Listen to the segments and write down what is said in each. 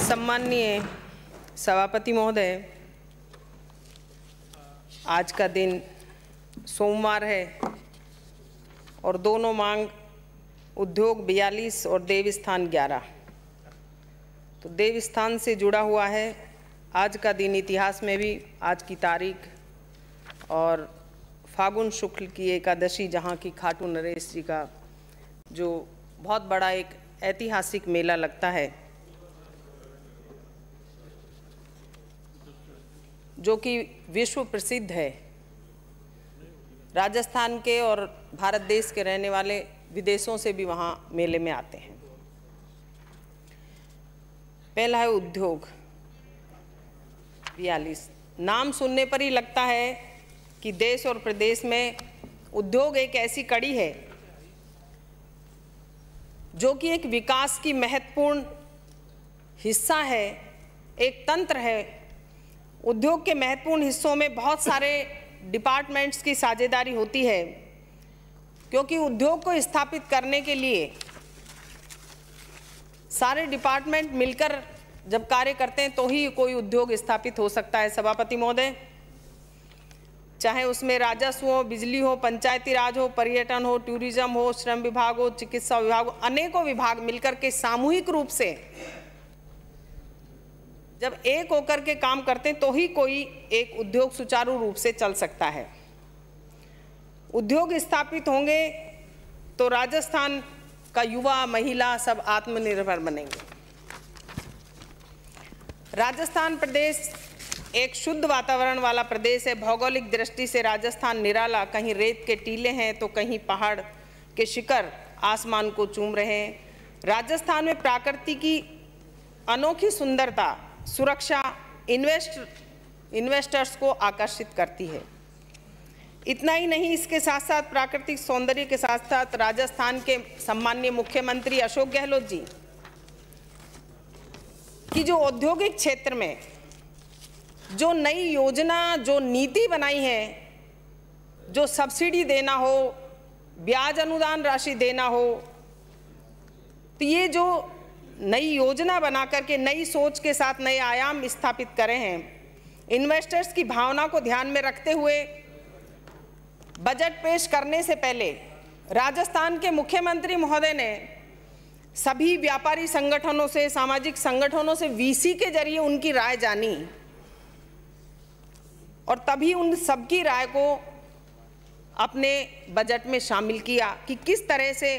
सम्माननीय सभापति महोदय, आज का दिन सोमवार है और दोनों मांग उद्योग 42 और देवस्थान 11। तो देवस्थान से जुड़ा हुआ है। आज का दिन इतिहास में भी आज की तारीख और फागुन शुक्ल की एकादशी, जहाँ की खाटू नरेश जी का जो बहुत बड़ा एक ऐतिहासिक मेला लगता है, जो कि विश्व प्रसिद्ध है। राजस्थान के और भारत देश के रहने वाले विदेशों से भी वहाँ मेले में आते हैं। पहला है उद्योग 42। नाम सुनने पर ही लगता है कि देश और प्रदेश में उद्योग एक ऐसी कड़ी है जो कि एक विकास की महत्वपूर्ण हिस्सा है, एक तंत्र है। उद्योग के महत्वपूर्ण हिस्सों में बहुत सारे डिपार्टमेंट्स की साझेदारी होती है, क्योंकि उद्योग को स्थापित करने के लिए सारे डिपार्टमेंट मिलकर जब कार्य करते हैं तो ही कोई उद्योग स्थापित हो सकता है। सभापति महोदय, चाहे उसमें राजस्व हो, बिजली हो, पंचायती राज हो, पर्यटन हो, टूरिज्म हो, श्रम विभाग हो, चिकित्सा विभाग हो, अनेकों विभाग मिलकर के सामूहिक रूप से जब एक होकर के काम करते हैं तो ही कोई एक उद्योग सुचारू रूप से चल सकता है। उद्योग स्थापित होंगे तो राजस्थान का युवा, महिला सब आत्मनिर्भर बनेंगे। राजस्थान प्रदेश एक शुद्ध वातावरण वाला प्रदेश है। भौगोलिक दृष्टि से राजस्थान निराला, कहीं रेत के टीले हैं तो कहीं पहाड़ के शिखर आसमान को चूम रहे हैं। राजस्थान में प्रकृति की अनोखी सुंदरता, सुरक्षा इन्वेस्टर्स को आकर्षित करती है। इतना ही नहीं, इसके साथ साथ प्राकृतिक सौंदर्य के साथ साथ राजस्थान के सम्माननीय मुख्यमंत्री अशोक गहलोत जी की जो औद्योगिक क्षेत्र में जो नई योजना, जो नीति बनाई है, जो सब्सिडी देना हो, ब्याज अनुदान राशि देना हो, तो ये जो नई योजना बना करके नई सोच के साथ नए आयाम स्थापित करे हैं, इन्वेस्टर्स की भावना को ध्यान में रखते हुए बजट पेश करने से पहले राजस्थान के मुख्यमंत्री महोदय ने सभी व्यापारी संगठनों से, सामाजिक संगठनों से वीसी के जरिए उनकी राय जानी और तभी उन सबकी राय को अपने बजट में शामिल किया कि किस तरह से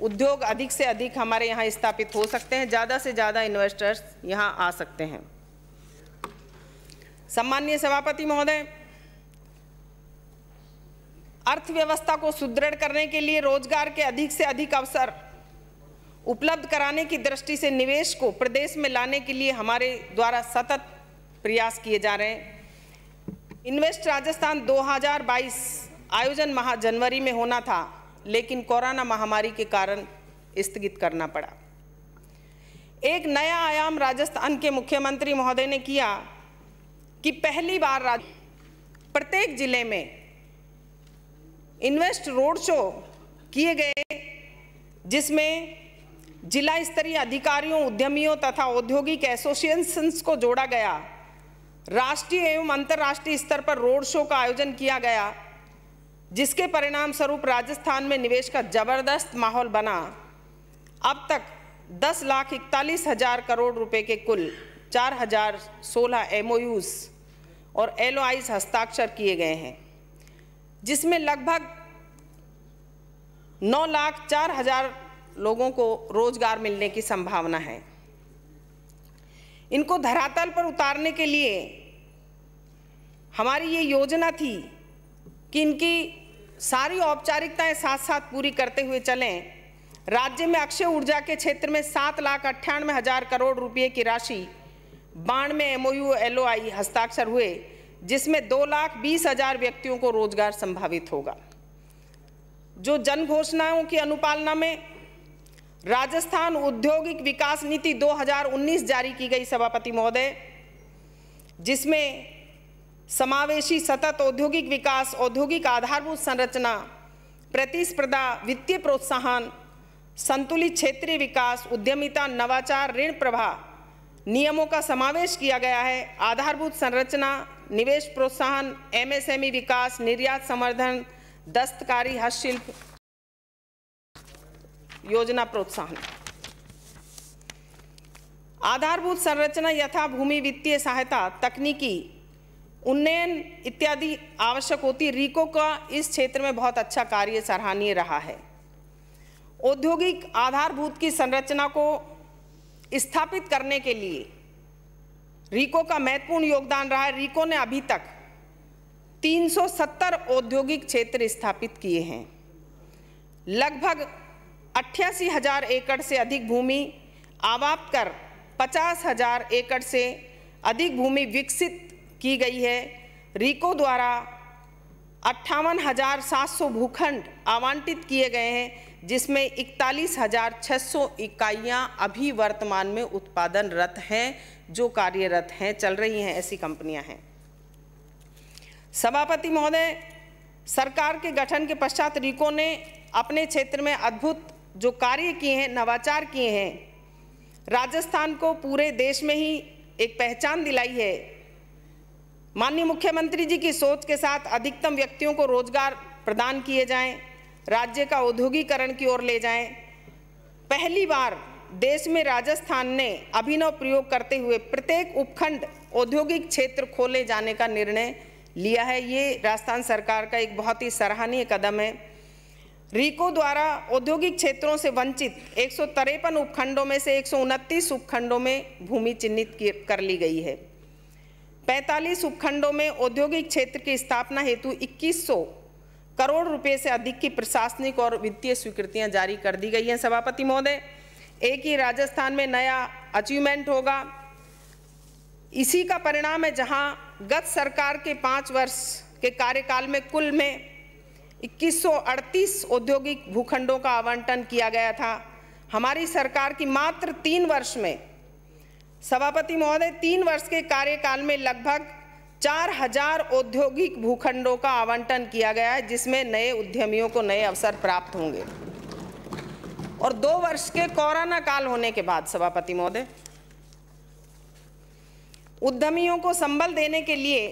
उद्योग अधिक से अधिक हमारे यहाँ स्थापित हो सकते हैं, ज़्यादा से ज़्यादा इन्वेस्टर्स यहाँ आ सकते हैं। सम्माननीय सभापति महोदय, अर्थव्यवस्था को सुदृढ़ करने के लिए रोजगार के अधिक से अधिक अवसर उपलब्ध कराने की दृष्टि से निवेश को प्रदेश में लाने के लिए हमारे द्वारा सतत प्रयास किए जा रहे हैं। इन्वेस्ट राजस्थान 2022 आयोजन माह जनवरी में होना था, लेकिन कोरोना महामारी के कारण स्थगित करना पड़ा। एक नया आयाम राजस्थान के मुख्यमंत्री महोदय ने किया कि पहली बार प्रत्येक जिले में इन्वेस्ट रोड शो किए गए, जिसमें जिला स्तरीय अधिकारियों, उद्यमियों तथा औद्योगिक एसोसिएशंस को जोड़ा गया। राष्ट्रीय एवं अंतर्राष्ट्रीय स्तर पर रोड शो का आयोजन किया गया, जिसके परिणाम स्वरूप राजस्थान में निवेश का जबरदस्त माहौल बना। अब तक 10,41,000 करोड़ रुपए के कुल 4,016 MOUs और LOIs हस्ताक्षर किए गए हैं, जिसमें लगभग 9,04,000 लोगों को रोजगार मिलने की संभावना है। इनको धरातल पर उतारने के लिए हमारी ये योजना थी कि इनकी सारी औपचारिकताएं साथ साथ पूरी करते हुए चलें। राज्य में अक्षय ऊर्जा के क्षेत्र में 7,98,000 करोड़ रुपए की राशि 92 MOU LOI हस्ताक्षर हुए, जिसमें 2,20,000 व्यक्तियों को रोजगार संभावित होगा। जो जन घोषणाओं की अनुपालना में राजस्थान औद्योगिक विकास नीति 2019 जारी की गई सभापति महोदय, जिसमें समावेशी सतत औद्योगिक विकास, औद्योगिक आधारभूत संरचना, प्रतिस्पर्धा, वित्तीय प्रोत्साहन, संतुलित क्षेत्रीय विकास, उद्यमिता, नवाचार, ऋण प्रवाह, नियमों का समावेश किया गया है। आधारभूत संरचना, निवेश प्रोत्साहन, एमएसएमई विकास, निर्यात संवर्धन, दस्तकारी, हस्तशिल्प योजना प्रोत्साहन। आधारभूत संरचना यथा भूमि, वित्तीय सहायता, तकनीकी उन्नयन इत्यादि आवश्यक होती। रीको का इस क्षेत्र में बहुत अच्छा कार्य सराहनीय रहा है। औद्योगिक आधारभूत की संरचना को स्थापित करने के लिए रीको का महत्वपूर्ण योगदान रहा है। रीको ने अभी तक 370 औद्योगिक क्षेत्र स्थापित किए हैं। लगभग 88,000 एकड़ से अधिक भूमि आबाद कर 50,000 एकड़ से अधिक भूमि विकसित की गई है। रीको द्वारा 58,700 भूखंड आवंटित किए गए हैं, जिसमें 41,600 इकाइयाँ अभी वर्तमान में उत्पादनरत हैं, जो कार्यरत हैं, चल रही हैं, ऐसी कंपनियां हैं। सभापति महोदय, सरकार के गठन के पश्चात रीको ने अपने क्षेत्र में अद्भुत जो कार्य किए हैं, नवाचार किए हैं, राजस्थान को पूरे देश में ही एक पहचान दिलाई है। माननीय मुख्यमंत्री जी की सोच के साथ अधिकतम व्यक्तियों को रोजगार प्रदान किए जाएं, राज्य का औद्योगिकरण की ओर ले जाएं। पहली बार देश में राजस्थान ने अभिनव प्रयोग करते हुए प्रत्येक उपखंड औद्योगिक क्षेत्र खोले जाने का निर्णय लिया है। ये राजस्थान सरकार का एक बहुत ही सराहनीय कदम है। रीको द्वारा औद्योगिक क्षेत्रों से वंचित 153 उपखंडों में से 129 उपखंडों में भूमि चिन्हित कर ली गई है। 45 उपखंडों में औद्योगिक क्षेत्र की स्थापना हेतु 2100 करोड़ रुपए से अधिक की प्रशासनिक और वित्तीय स्वीकृतियां जारी कर दी गई हैं। सभापति महोदय, एक ही राजस्थान में नया अचीवमेंट होगा। इसी का परिणाम है, जहां गत सरकार के 5 वर्ष के कार्यकाल में कुल में 2138 औद्योगिक भूखंडों का आवंटन किया गया था। हमारी सरकार की मात्र 3 वर्ष में, सभापति महोदय, 3 वर्ष के कार्यकाल में लगभग 4000 औद्योगिक भूखंडों का आवंटन किया गया है, जिसमें नए उद्यमियों को नए अवसर प्राप्त होंगे। और 2 वर्ष के कोरोना काल होने के बाद, सभापति महोदय, उद्यमियों को संबल देने के लिए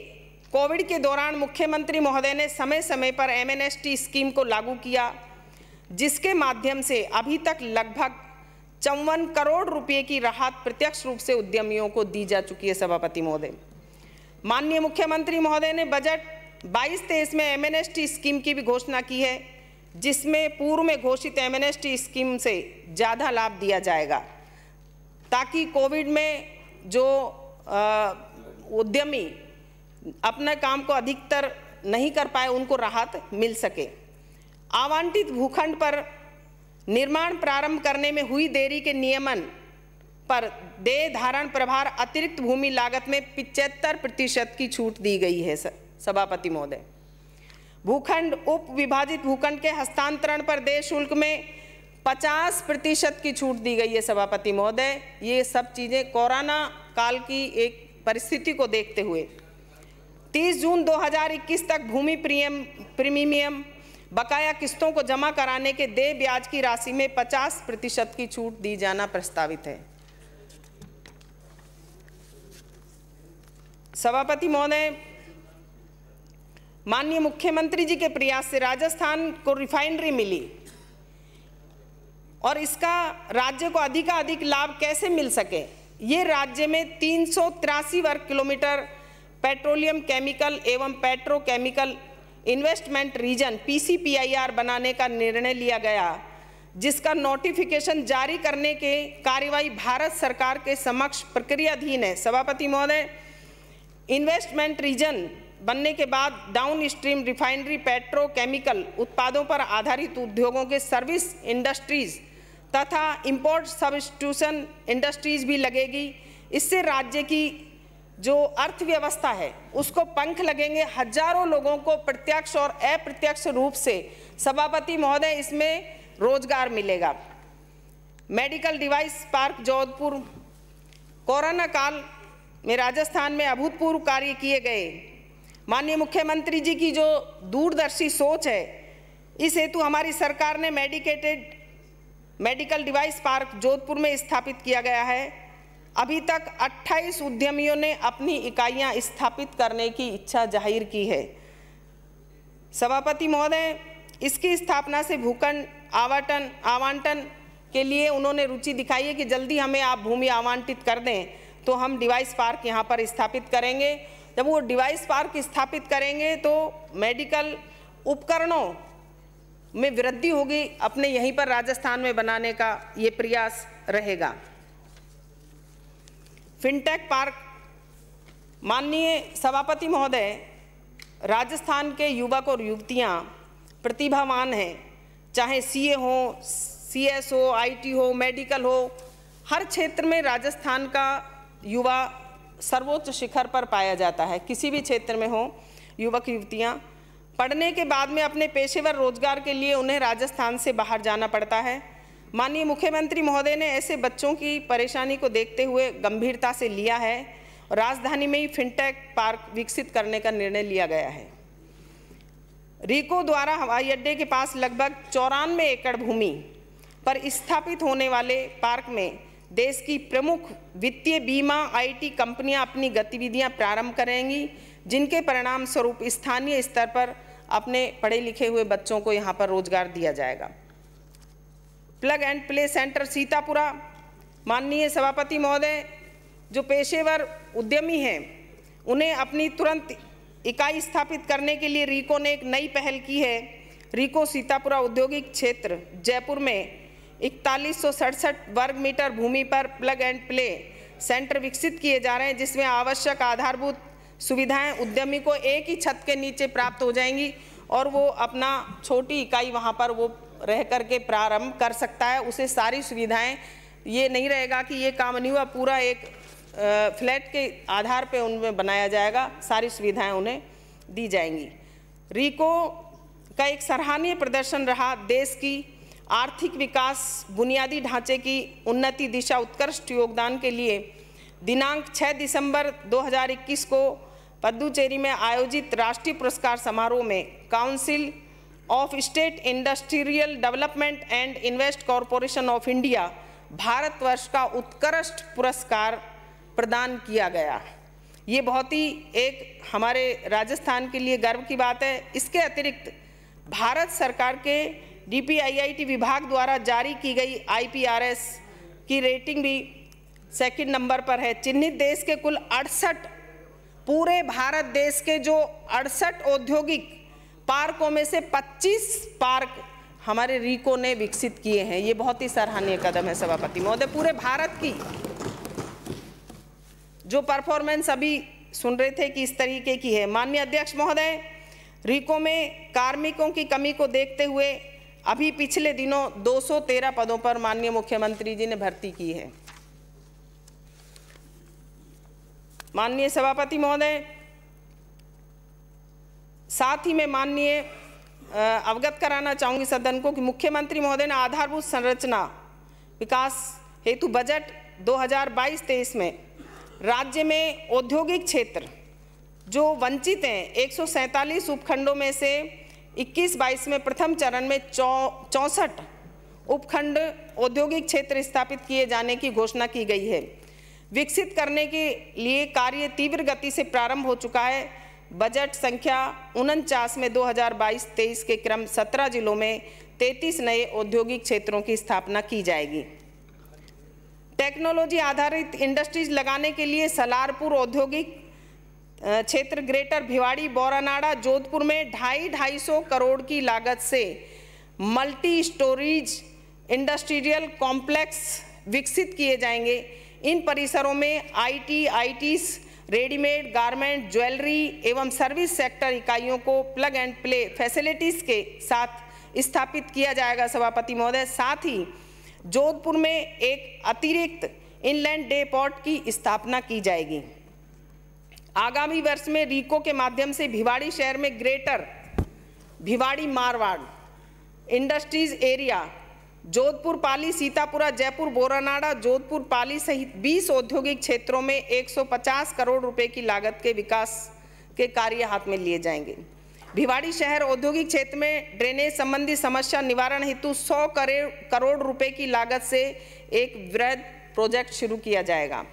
कोविड के दौरान मुख्यमंत्री महोदय ने समय समय पर एमएनएसटी स्कीम को लागू किया, जिसके माध्यम से अभी तक लगभग 54 करोड़ रुपए की राहत प्रत्यक्ष रूप से उद्यमियों को दी जा चुकी है। सभापति महोदय, माननीय मुख्यमंत्री महोदय ने बजट 22-23 में एमएनएसटी स्कीम की भी घोषणा की है, जिसमें पूर्व में घोषित एमएनएसटी स्कीम से ज़्यादा लाभ दिया जाएगा, ताकि कोविड में जो उद्यमी अपने काम को अधिकतर नहीं कर पाए, उनको राहत मिल सके। आवंटित भूखंड पर निर्माण प्रारंभ करने में हुई देरी के नियमन पर देय धारण प्रभार अतिरिक्त भूमि लागत में 75% की छूट दी गई है। सभापति महोदय, भूखंड उप विभाजित भूखंड के हस्तांतरण पर देय शुल्क में 50% की छूट दी गई है। सभापति महोदय, ये सब चीज़ें कोरोना काल की एक परिस्थिति को देखते हुए 30 जून 2021 तक भूमि प्रीमियम बकाया किस्तों को जमा कराने के देय ब्याज की राशि में 50% की छूट दी जाना प्रस्तावित है। सभापति महोदय, माननीय मुख्यमंत्री जी के प्रयास से राजस्थान को रिफाइनरी मिली, और इसका राज्य को अधिकाधिक लाभ कैसे मिल सके, ये राज्य में 383 वर्ग किलोमीटर पेट्रोलियम केमिकल एवं पेट्रोकेमिकल इन्वेस्टमेंट रीजन PCPIR बनाने का निर्णय लिया गया, जिसका नोटिफिकेशन जारी करने के कार्यवाही भारत सरकार के समक्ष प्रक्रियाधीन है। सभापति महोदय, इन्वेस्टमेंट रीजन बनने के बाद डाउन स्ट्रीम रिफाइनरी पेट्रोकेमिकल उत्पादों पर आधारित उद्योगों के सर्विस इंडस्ट्रीज तथा इंपोर्ट सब्स्टिट्यूशन इंडस्ट्रीज भी लगेगी। इससे राज्य की जो अर्थव्यवस्था है उसको पंख लगेंगे, हजारों लोगों को प्रत्यक्ष और अप्रत्यक्ष रूप से, सभापति महोदय, इसमें रोजगार मिलेगा। Medical device park Jodhpur, corona काल में राजस्थान में अभूतपूर्व कार्य किए गए। माननीय मुख्यमंत्री जी की जो दूरदर्शी सोच है, इस हेतु हमारी सरकार ने मेडिकल डिवाइस पार्क जोधपुर में स्थापित किया गया है। अभी तक 28 उद्यमियों ने अपनी इकाइयां स्थापित करने की इच्छा जाहिर की है। सभापति महोदय, इसकी स्थापना से भूखंड आवंटन के लिए उन्होंने रुचि दिखाई है कि जल्दी हमें आप भूमि आवंटित कर दें तो हम डिवाइस पार्क यहाँ पर स्थापित करेंगे। जब वो डिवाइस पार्क स्थापित करेंगे तो मेडिकल उपकरणों में वृद्धि होगी, अपने यहीं पर राजस्थान में बनाने का ये प्रयास रहेगा। फिनटेक पार्क, माननीय सभापति महोदय, राजस्थान के युवक और युवतियां प्रतिभावान हैं, चाहे सीए हो, सीएस हो, आईटी हो, मेडिकल हो, हर क्षेत्र में राजस्थान का युवा सर्वोच्च शिखर पर पाया जाता है। किसी भी क्षेत्र में हो, युवक युवतियां पढ़ने के बाद में अपने पेशेवर रोजगार के लिए उन्हें राजस्थान से बाहर जाना पड़ता है। माननीय मुख्यमंत्री महोदय ने ऐसे बच्चों की परेशानी को देखते हुए गंभीरता से लिया है और राजधानी में ही फिनटेक पार्क विकसित करने का निर्णय लिया गया है। रीको द्वारा हवाई अड्डे के पास लगभग 94 एकड़ भूमि पर स्थापित होने वाले पार्क में देश की प्रमुख वित्तीय, बीमा, आईटी कंपनियां अपनी गतिविधियां प्रारंभ करेंगी, जिनके परिणाम स्वरूप स्थानीय स्तर पर अपने पढ़े लिखे हुए बच्चों को यहां पर रोजगार दिया जाएगा। Plug and play centre Sitapura, माननीय सभापति महोदय, जो पेशेवर उद्यमी हैं उन्हें अपनी तुरंत इकाई स्थापित करने के लिए रीको ने एक नई पहल की है। रीको सीतापुरा औद्योगिक क्षेत्र जयपुर में 4167 वर्ग मीटर भूमि पर प्लग एंड प्ले सेंटर विकसित किए जा रहे हैं, जिसमें आवश्यक आधारभूत सुविधाएं उद्यमी को एक ही छत के नीचे प्राप्त हो जाएंगी और वो अपना छोटी इकाई वहां पर वो रह करके प्रारंभ कर सकता है। उसे सारी सुविधाएं, ये नहीं रहेगा कि ये काम नहीं हुआ, पूरा एक फ्लैट के आधार पे उनमें बनाया जाएगा, सारी सुविधाएं उन्हें दी जाएंगी। रीको का एक सराहनीय प्रदर्शन रहा। देश की आर्थिक विकास, बुनियादी ढांचे की उन्नति दिशा उत्कृष्ट योगदान के लिए दिनांक 6 दिसंबर 2021 को पुडुचेरी में आयोजित राष्ट्रीय पुरस्कार समारोह में council of state industrial development and invest corporation of India Bharatvarsh का उत्कृष्ट पुरस्कार प्रदान किया गया। ये बहुत ही एक हमारे राजस्थान के लिए गर्व की बात है। इसके अतिरिक्त भारत सरकार के DPIIT विभाग द्वारा जारी की गई IPRS की रेटिंग भी सेकंड नंबर पर है। चिन्हित देश के कुल 68, पूरे भारत देश के जो 68 औद्योगिक पार्कों में से 25 पार्क हमारे रीको ने विकसित किए हैं। ये बहुत ही सराहनीय कदम है सभापति महोदय। पूरे भारत की जो परफॉर्मेंस अभी सुन रहे थे कि इस तरीके की है। माननीय अध्यक्ष महोदय, रीको में कार्मिकों की कमी को देखते हुए अभी पिछले दिनों 213 पदों पर माननीय मुख्यमंत्री जी ने भर्ती की है। माननीय सभापति महोदय, साथ ही मैं माननीय अवगत कराना चाहूंगी सदन को कि मुख्यमंत्री महोदय ने आधारभूत संरचना विकास हेतु बजट 2022-23 में राज्य में औद्योगिक क्षेत्र जो वंचित हैं 147 उपखंडों में से 21-22 में प्रथम चरण में 64 उपखंड औद्योगिक क्षेत्र स्थापित किए जाने की घोषणा की गई है। विकसित करने के लिए कार्य तीव्र गति से प्रारंभ हो चुका है। बजट संख्या 49 में 2022-23 के क्रम 17 जिलों में 33 नए औद्योगिक क्षेत्रों की स्थापना की जाएगी। टेक्नोलॉजी आधारित इंडस्ट्रीज लगाने के लिए सलारपुर औद्योगिक क्षेत्र, ग्रेटर भिवाड़ी, बोरानाड़ा, जोधपुर में 250 करोड़ की लागत से मल्टी स्टोरेज इंडस्ट्रियल कॉम्प्लेक्स विकसित किए जाएंगे। इन परिसरों में ITs, रेडीमेड गारमेंट, ज्वेलरी एवं सर्विस सेक्टर इकाइयों को प्लग एंड प्ले फैसिलिटीज के साथ स्थापित किया जाएगा सभापति महोदय। साथ ही जोधपुर में एक अतिरिक्त इनलैंड डे पोर्ट की स्थापना की जाएगी। आगामी वर्ष में रीको के माध्यम से भिवाड़ी शहर में greater Bhiwadi Marwar industries area, Jodhpur, Pali, Sitapura, Jaipur, Boranada, Jodhpur, Pali सहित 20 औद्योगिक क्षेत्रों में 150 करोड़ रुपए की लागत के विकास के कार्य हाथ में लिए जाएंगे। भिवाड़ी शहर औद्योगिक क्षेत्र में ड्रेनेज संबंधी समस्या निवारण हेतु 100 करोड़ रुपए की लागत से एक वृहद प्रोजेक्ट शुरू किया जाएगा।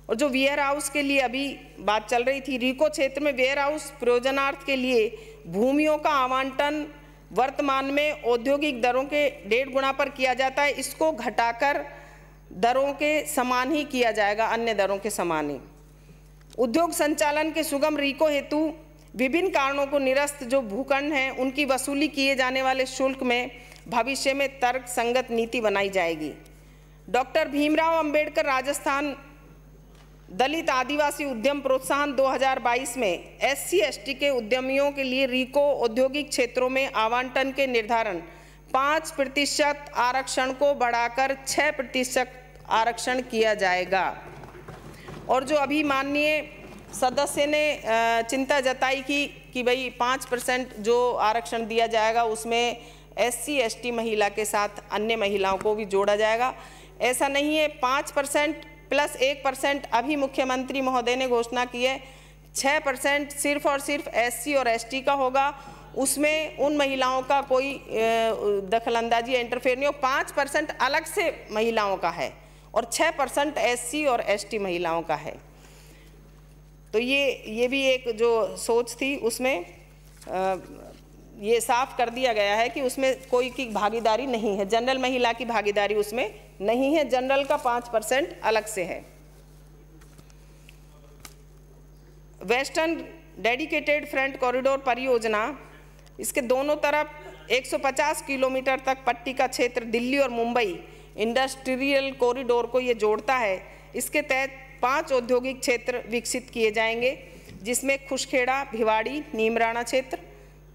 और जो वेयर हाउस के लिए अभी बात चल रही थी, रीको क्षेत्र में वेयर हाउस प्रयोजनार्थ के लिए भूमियों का आवंटन वर्तमान में औद्योगिक दरों के 1.5 गुना पर किया जाता है। इसको घटाकर दरों के समान ही किया जाएगा, अन्य दरों के समान ही। उद्योग संचालन के सुगम रीको हेतु विभिन्न कारणों को निरस्त जो भूखंड हैं उनकी वसूली किए जाने वाले शुल्क में भविष्य में तर्क संगत नीति बनाई जाएगी। डॉक्टर भीमराव अंबेडकर राजस्थान दलित आदिवासी उद्यम प्रोत्साहन 2022 में SC/ST के उद्यमियों के लिए रीको औद्योगिक क्षेत्रों में आवंटन के निर्धारण 5% आरक्षण को बढ़ाकर 6% आरक्षण किया जाएगा। और जो अभी माननीय सदस्य ने चिंता जताई कि भाई 5% जो आरक्षण दिया जाएगा उसमें SC/ST महिला के साथ अन्य महिलाओं को भी जोड़ा जाएगा, ऐसा नहीं है। 5% प्लस 1% अभी मुख्यमंत्री महोदय ने घोषणा की है। 6% सिर्फ और सिर्फ SC और ST का होगा, उसमें उन महिलाओं का कोई दखलंदाजी इंटरफेयर नहीं हो। 5% अलग से महिलाओं का है और 6% SC और ST महिलाओं का है। तो ये भी एक जो सोच थी उसमें ये साफ कर दिया गया है कि उसमें कोई की भागीदारी नहीं है, जनरल महिला की भागीदारी उसमें नहीं है, जनरल का 5% अलग से है। वेस्टर्न डेडिकेटेड फ्रंट कॉरिडोर परियोजना, इसके दोनों तरफ 150 किलोमीटर तक पट्टी का क्षेत्र दिल्ली और मुंबई इंडस्ट्रियल कॉरिडोर को ये जोड़ता है। इसके तहत 5 औद्योगिक क्षेत्र विकसित किए जाएंगे, जिसमें खुशखेड़ा भिवाड़ी नीमराणा क्षेत्र,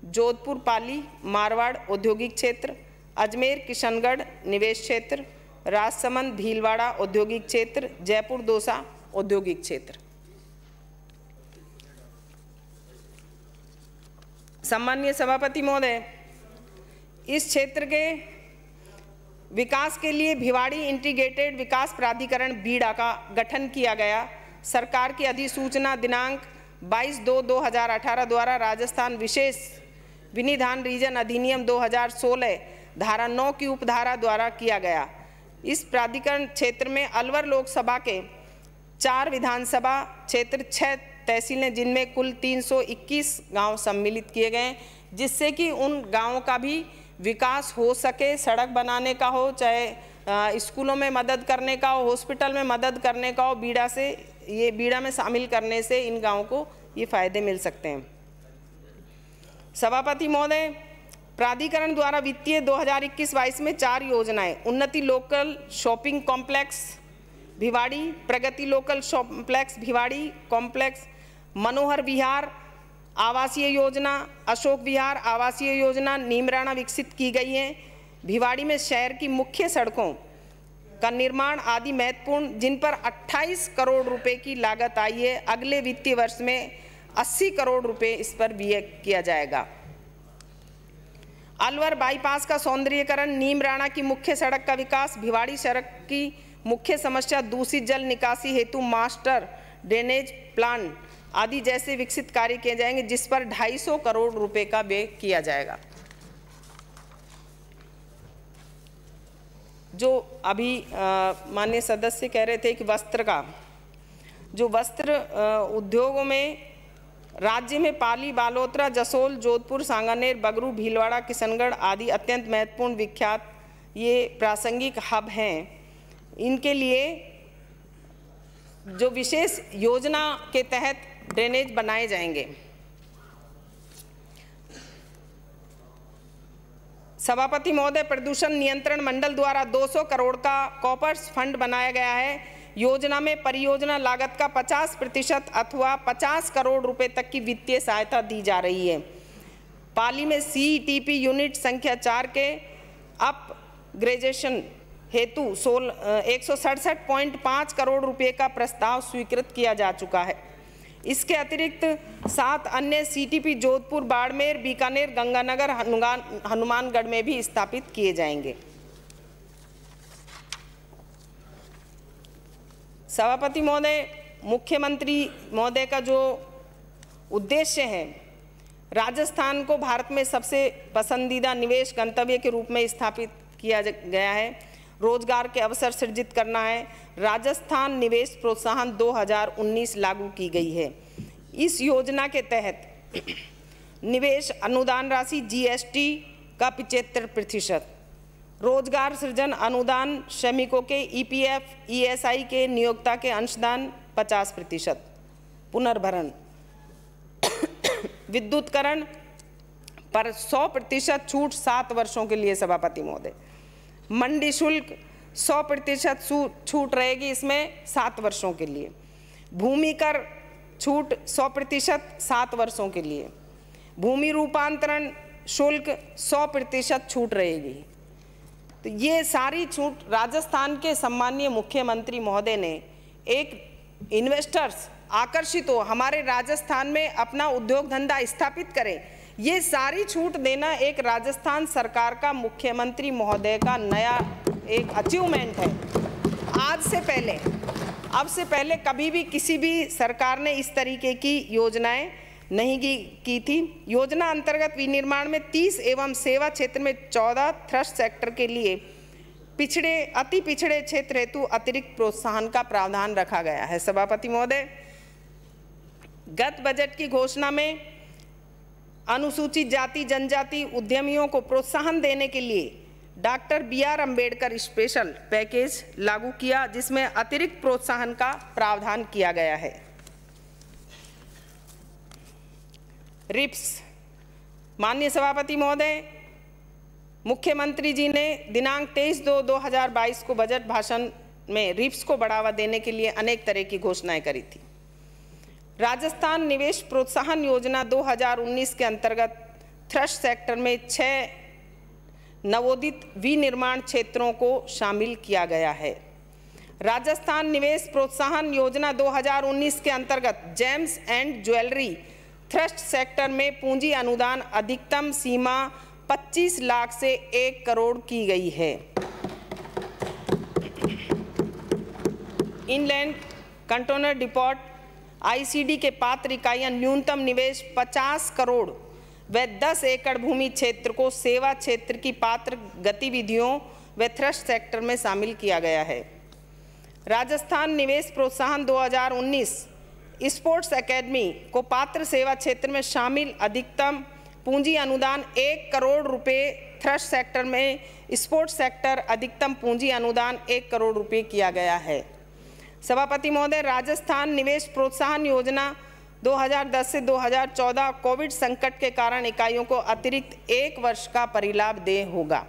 जोधपुर पाली मारवाड़ औद्योगिक क्षेत्र, अजमेर किशनगढ़ निवेश क्षेत्र, राजसमंद भीलवाड़ा औद्योगिक क्षेत्र, जयपुर दौसा औद्योगिक क्षेत्र। सम्माननीय सभापति महोदय, इस क्षेत्र के विकास के लिए भिवाड़ी इंटीग्रेटेड विकास प्राधिकरण बीडा का गठन किया गया। सरकार की अधिसूचना दिनांक 22/2/2018 द्वारा राजस्थान विशेष विनिधान रीजन अधिनियम 2016 धारा 9 की उपधारा द्वारा किया गया। इस प्राधिकरण क्षेत्र में अलवर लोकसभा के 4 विधानसभा क्षेत्र, 6 तहसीलें, जिनमें कुल 321 गांव सम्मिलित किए गए, जिससे कि उन गांवों का भी विकास हो सके। सड़क बनाने का हो, चाहे स्कूलों में मदद करने का हो, हॉस्पिटल में मदद करने का हो, बीडा में शामिल करने से इन गांवों को ये फायदे मिल सकते हैं। सभापति महोदय, प्राधिकरण द्वारा वित्तीय 2021-22 में 4 योजनाएं: उन्नति लोकल शॉपिंग कॉम्प्लेक्स भिवाड़ी, प्रगति लोकल कॉम्प्लेक्स भिवाड़ी कॉम्प्लेक्स, मनोहर विहार आवासीय योजना, अशोक विहार आवासीय योजना नीमराणा विकसित की गई हैं। भिवाड़ी में शहर की मुख्य सड़कों का निर्माण आदि महत्वपूर्ण, जिन पर 28 करोड़ रुपए की लागत आई है। अगले वित्तीय वर्ष में 80 करोड़ रुपए इस पर व्यय किया जाएगा। अलवर बाईपास का सौंदर्यीकरण, नीमराणा की मुख्य सड़क का विकास, भिवाड़ी सड़क की मुख्य समस्या दूषित जल निकासी हेतु मास्टर ड्रेनेज प्लान आदि जैसे विकसित कार्य किए जाएंगे, जिस पर 250 करोड़ रुपए का व्यय किया जाएगा। जो अभी माननीय सदस्य कह रहे थे कि वस्त्र का, जो वस्त्र उद्योगों में राज्य में पाली, बालोतरा, जसोल, जोधपुर, सांगानेर, बगरू, भीलवाड़ा, किशनगढ़ आदि अत्यंत महत्वपूर्ण विख्यात ये प्रासंगिक हब हैं। इनके लिए जो विशेष योजना के तहत ड्रेनेज बनाए जाएंगे। सभापति महोदय, प्रदूषण नियंत्रण मंडल द्वारा 200 करोड़ का कॉपर्स फंड बनाया गया है। योजना में परियोजना लागत का 50% अथवा 50 करोड़ रुपए तक की वित्तीय सहायता दी जा रही है। पाली में CETP यूनिट संख्या 4 के अपग्रेडेशन हेतु 167.5 करोड़ रुपए का प्रस्ताव स्वीकृत किया जा चुका है। इसके अतिरिक्त 7 अन्य CTP जोधपुर, बाड़मेर, बीकानेर, गंगानगर, हनुमानगढ़ में भी स्थापित किए जाएंगे। सभापति महोदय, मुख्यमंत्री महोदय का जो उद्देश्य है, राजस्थान को भारत में सबसे पसंदीदा निवेश गंतव्य के रूप में स्थापित किया गया है। रोजगार के अवसर सृजित करना है। राजस्थान निवेश प्रोत्साहन 2019 लागू की गई है। इस योजना के तहत निवेश अनुदान राशि GST का 75%, रोजगार सृजन अनुदान श्रमिकों के EPF ESI के नियोक्ता के अंशदान 50%, पुनर्भरण विद्युतीकरण पर 100% छूट 7 वर्षों के लिए सभापति महोदय। मंडी शुल्क 100% छूट रहेगी इसमें 7 वर्षों के लिए। भूमि कर छूट 100% 7 वर्षों के लिए। भूमि रूपांतरण शुल्क 100% छूट रहेगी। तो ये सारी छूट राजस्थान के सम्माननीय मुख्यमंत्री महोदय ने एक इन्वेस्टर्स आकर्षित हो, हमारे राजस्थान में अपना उद्योग धंधा स्थापित करें, ये सारी छूट देना एक राजस्थान सरकार का मुख्यमंत्री महोदय का नया एक अचीवमेंट है। आज से पहले, अब से पहले कभी भी किसी भी सरकार ने इस तरीके की योजनाएं नहीं की थी। योजना अंतर्गत विनिर्माण में 30 एवं सेवा क्षेत्र में 14 थ्रस्ट सेक्टर के लिए अति पिछड़े क्षेत्र हेतु अतिरिक्त प्रोत्साहन का प्रावधान रखा गया है। सभापति महोदय, गत बजट की घोषणा में अनुसूचित जाति जनजाति उद्यमियों को प्रोत्साहन देने के लिए doctor BR Ambedkar special package लागू किया, जिसमें अतिरिक्त प्रोत्साहन का प्रावधान किया गया है। रिप्स, माननीय सभापति महोदय, मुख्यमंत्री जी ने दिनांक 23/2/2022 को बजट भाषण में रिप्स को बढ़ावा देने के लिए अनेक तरह की घोषणाएं करी थी। राजस्थान निवेश प्रोत्साहन योजना 2019 के अंतर्गत थ्रस्ट सेक्टर में 6 नवोदित विनिर्माण क्षेत्रों को शामिल किया गया है। राजस्थान निवेश प्रोत्साहन योजना 2019 के अंतर्गत James and jewellery thrust sector में पूंजी अनुदान अधिकतम सीमा 25 लाख से 1 करोड़ की गई है। इनलैंड कंटेनर डिपोट ICD के पात्र इकाइयां न्यूनतम निवेश 50 करोड़ व 10 एकड़ भूमि क्षेत्र को सेवा क्षेत्र की पात्र गतिविधियों व थ्रस्ट सेक्टर में शामिल किया गया है। राजस्थान निवेश प्रोत्साहन 2019 स्पोर्ट्स एकेडमी को पात्र सेवा क्षेत्र में शामिल अधिकतम पूंजी अनुदान 1 करोड़ रुपए, थ्रस्ट सेक्टर में स्पोर्ट्स सेक्टर अधिकतम पूंजी अनुदान 1 करोड़ रुपए किया गया है। सभापति महोदय, राजस्थान निवेश प्रोत्साहन योजना 2010 से 2014 कोविड संकट के कारण इकाइयों को अतिरिक्त 1 वर्ष का परिलाभ दे होगा।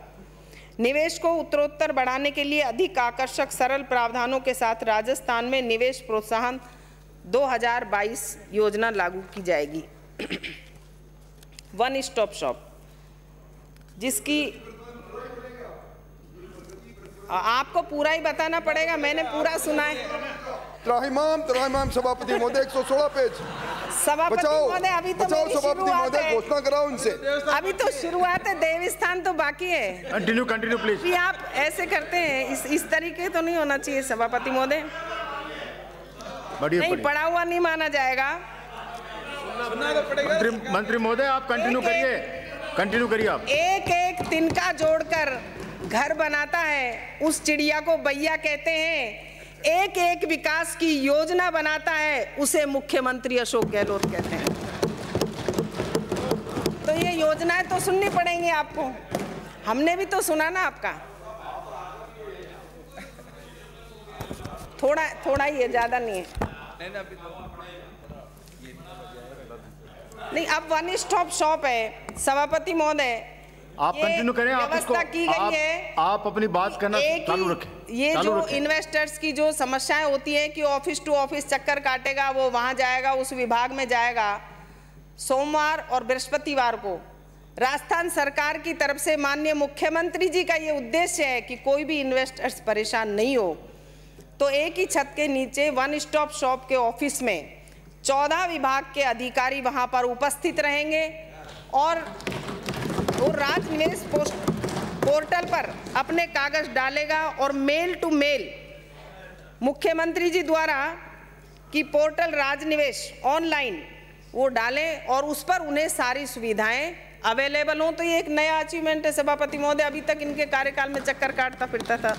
निवेश को उत्तरोत्तर बढ़ाने के लिए अधिक आकर्षक सरल प्रावधानों के साथ राजस्थान में निवेश प्रोत्साहन 2022 योजना लागू की जाएगी। वन स्टॉप शॉप, जिसकी आपको पूरा ही बताना पड़ेगा, मैंने पूरा सुना है। त्राहिमाम सभापति महोदय 116 पेज। सभापति महोदय, अभी तो सभापति महोदय घोषणा कराओ उनसे। अभी तो शुरुआत है, देवस्थान तो बाकी है। Continue please. भी आप ऐसे करते हैं, इस तरीके तो नहीं होना चाहिए सभापति महोदय। नहीं, पढ़ा हुआ नहीं माना जाएगा। मंत्री महोदय आप कंटिन्यू करिए आप। एक एक तिनका जोड़कर घर बनाता है, उस चिड़िया को बैया कहते हैं। एक एक विकास की योजना बनाता है, उसे मुख्यमंत्री अशोक गहलोत कहते हैं। तो ये योजनाएं तो सुननी पड़ेंगी आपको, हमने भी तो सुना ना आपका। थोड़ा ही है, ज्यादा नहीं है। नहीं, अब वन स्टॉप शॉप है सभापति महोदय। आप कंटिन्यू करें, आप व्यवस्था की गई है। आप अपनी बात करना चालू रखें। ये जो इन्वेस्टर्स की जो समस्याएं होती है कि ऑफिस टू ऑफिस चक्कर काटेगा, वो वहां जाएगा, उस विभाग में जाएगा। सोमवार और बृहस्पतिवार को राजस्थान सरकार की तरफ से माननीय मुख्यमंत्री जी का ये उद्देश्य है कि कोई भी इन्वेस्टर्स परेशान नहीं हो। तो एक ही छत के नीचे वन स्टॉप शॉप के ऑफिस में 14 विभाग के अधिकारी वहां पर उपस्थित रहेंगे और राज्य निवेश पोर्टल पर अपने कागज डालेगा और मेल टू मेल मुख्यमंत्री जी द्वारा कि पोर्टल राज्य निवेश ऑनलाइन वो डालें और उस पर उन्हें सारी सुविधाएं अवेलेबल हो तो ये एक नया अचीवमेंट है सभापति महोदय। अभी तक इनके कार्यकाल में चक्कर काटता फिरता था।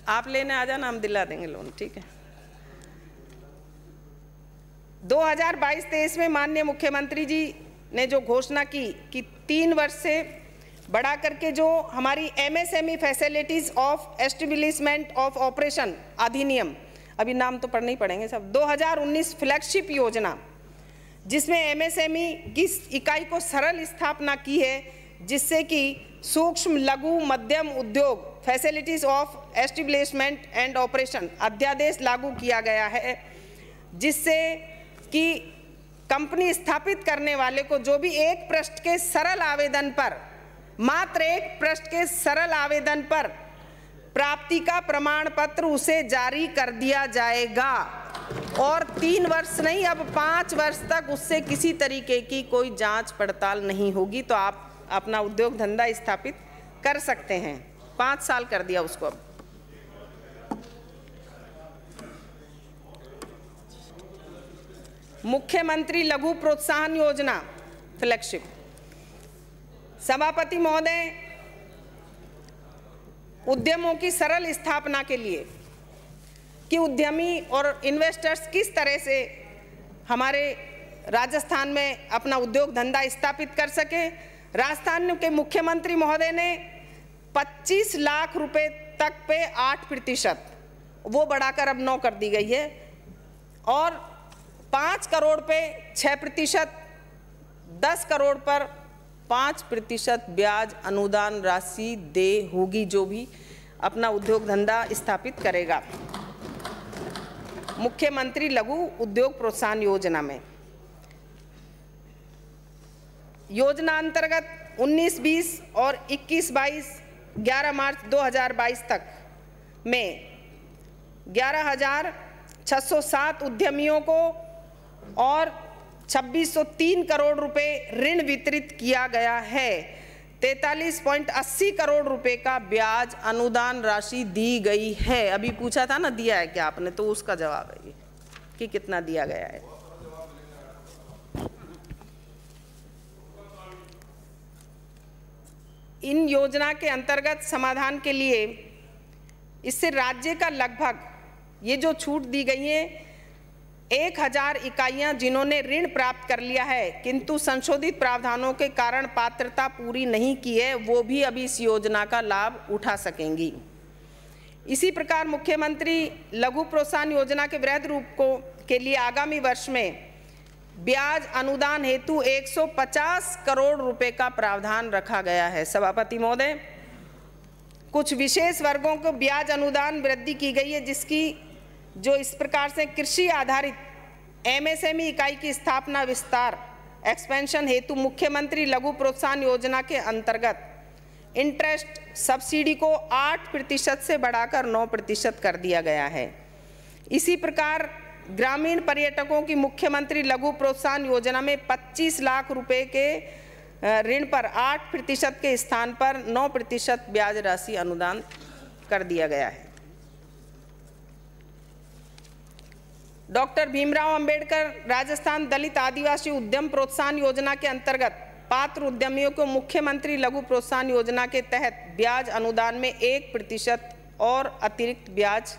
आप लेने आ जाना, हम दिला देंगे लोन, ठीक है। 2022-23 में माननीय मुख्यमंत्री जी ने जो घोषणा की कि 3 वर्ष से बढ़ा करके जो हमारी MSME facilities of establishment of operation अधिनियम, अभी नाम तो पढ़ने ही पड़ेंगे सब, 2019 फ्लैगशिप योजना, जिसमें MSME की इकाई को सरल स्थापना की है, जिससे कि सूक्ष्म लघु मध्यम उद्योग facilities of establishment and operation अध्यादेश लागू किया गया है, जिससे कि कंपनी स्थापित करने वाले को जो भी एक पृष्ठ के सरल आवेदन पर, मात्र एक पृष्ठ के सरल आवेदन पर प्राप्ति का प्रमाण पत्र उसे जारी कर दिया जाएगा और 3 वर्ष नहीं, अब 5 वर्ष तक उससे किसी तरीके की कोई जांच पड़ताल नहीं होगी। तो आप अपना उद्योग धंधा स्थापित कर सकते हैं। 5 साल कर दिया उसको। अब मुख्यमंत्री लघु प्रोत्साहन योजना फ्लैगशिप, सभापति महोदय, उद्यमों की सरल स्थापना के लिए कि उद्यमी और इन्वेस्टर्स किस तरह से हमारे राजस्थान में अपना उद्योग धंधा स्थापित कर सके, राजस्थान के मुख्यमंत्री महोदय ने 25 लाख रुपए तक पे 8%, वो बढ़ाकर अब 9 कर दी गई है, और 5 करोड़ पे 6%, 10 करोड़ पर 5% ब्याज अनुदान राशि दे होगी जो भी अपना उद्योग धंधा स्थापित करेगा मुख्यमंत्री लघु उद्योग प्रोत्साहन योजना में। योजना अंतर्गत 19-20 और 21-22 11 मार्च 2022 तक में 11,607 उद्यमियों को और 2603 करोड़ रुपए ऋण वितरित किया गया है। 43.80 करोड़ रुपए का ब्याज अनुदान राशि दी गई है। अभी पूछा था ना दिया है क्या आपने, तो उसका जवाब है ये कि कितना दिया गया है। इन योजना के अंतर्गत समाधान के लिए इससे राज्य का लगभग, ये जो छूट दी गई है, 1000 इकाइयां जिन्होंने ऋण प्राप्त कर लिया है किंतु संशोधित प्रावधानों के कारण पात्रता पूरी नहीं की है, वो भी अभी इस योजना का लाभ उठा सकेंगी। इसी प्रकार मुख्यमंत्री लघु प्रोत्साहन योजना के वृहद रूप के लिए आगामी वर्ष में ब्याज अनुदान हेतु 150 करोड़ रुपए का प्रावधान रखा गया है। सभापति महोदय, कुछ विशेष वर्गों को ब्याज अनुदान वृद्धि की गई है, जिसकी जो इस प्रकार से कृषि आधारित MSME इकाई की स्थापना विस्तार एक्सपेंशन हेतु मुख्यमंत्री लघु प्रोत्साहन योजना के अंतर्गत इंटरेस्ट सब्सिडी को 8% से बढ़ाकर 9% कर दिया गया है। इसी प्रकार ग्रामीण पर्यटकों की मुख्यमंत्री लघु प्रोत्साहन योजना में 25 लाख रुपए के ऋण पर 8% के स्थान पर 9% ब्याज राशि अनुदान कर दिया गया है। डॉक्टर भीमराव अंबेडकर राजस्थान दलित आदिवासी उद्यम प्रोत्साहन योजना के अंतर्गत पात्र उद्यमियों को मुख्यमंत्री लघु प्रोत्साहन योजना के तहत ब्याज अनुदान में 1% और अतिरिक्त ब्याज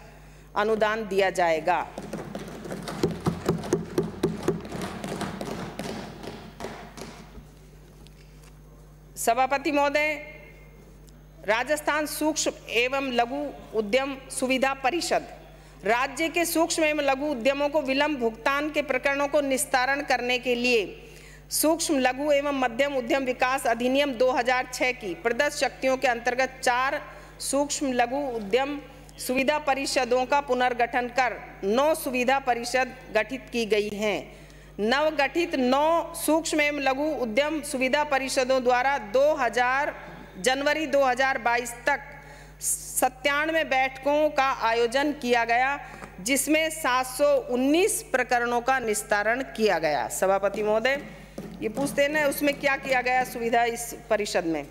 अनुदान दिया जाएगा। सभापति महोदय, राजस्थान सूक्ष्म एवं लघु उद्यम सुविधा परिषद राज्य के सूक्ष्म एवं लघु उद्यमों को विलंब भुगतान के प्रकरणों को निस्तारण करने के लिए सूक्ष्म लघु एवं मध्यम उद्यम विकास अधिनियम 2006 की प्रदत्त शक्तियों के अंतर्गत 4 सूक्ष्म लघु उद्यम सुविधा परिषदों का पुनर्गठन कर 9 सुविधा परिषद गठित की गई हैं। नवगठित 9 सूक्ष्म एवं लघु उद्यम सुविधा परिषदों द्वारा जनवरी 2022 तक 97 बैठकों का आयोजन किया गया, जिसमें 719 प्रकरणों का निस्तारण किया गया। सभापति महोदय, ये पूछते हैं ना उसमें क्या किया गया सुविधा इस परिषद में।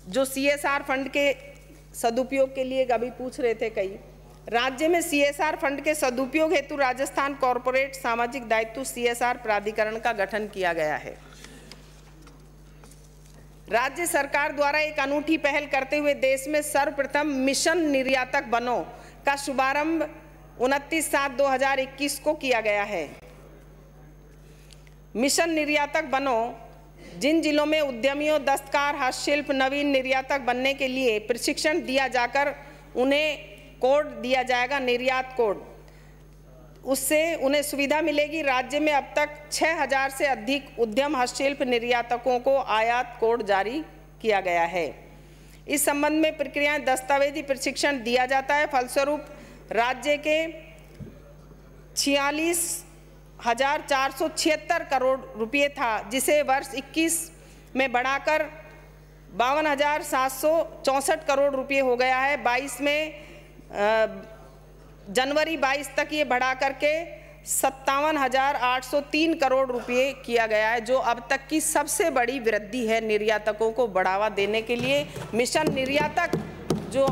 जो CSR फंड के सदुपयोग के लिए अभी पूछ रहे थे कई, राज्य में CSR फंड के सदुपयोग हेतु राजस्थान कॉरपोरेट सामाजिक दायित्व CSR प्राधिकरण का गठन किया गया है। राज्य सरकार द्वारा एक अनूठी पहल करते हुए देश में सर्वप्रथम मिशन निर्यातक बनो का शुभारंभ 29/7/2021 को किया गया है। मिशन निर्यातक बनो जिन जिलों में उद्यमियों, दस्तकार, हस्तशिल्प, नवीन निर्यातक बनने के लिए प्रशिक्षण दिया जाकर उन्हें कोड दिया जाएगा, निर्यात कोड, उससे उन्हें सुविधा मिलेगी। राज्य में अब तक 6000 से अधिक उद्यम हस्तशिल्प निर्यातकों को आयात कोड जारी किया गया है। इस संबंध में प्रक्रियाएं दस्तावेजी प्रशिक्षण दिया जाता है। फलस्वरूप राज्य के 46,476 करोड़ रुपये था, जिसे वर्ष 21 में बढ़ाकर 52,764 करोड़ रुपये हो गया है। 22 में जनवरी 22 तक ये बढ़ा करके 57,803 करोड़ रुपये किया गया है, जो अब तक की सबसे बड़ी वृद्धि है। निर्यातकों को बढ़ावा देने के लिए मिशन निर्यातक जो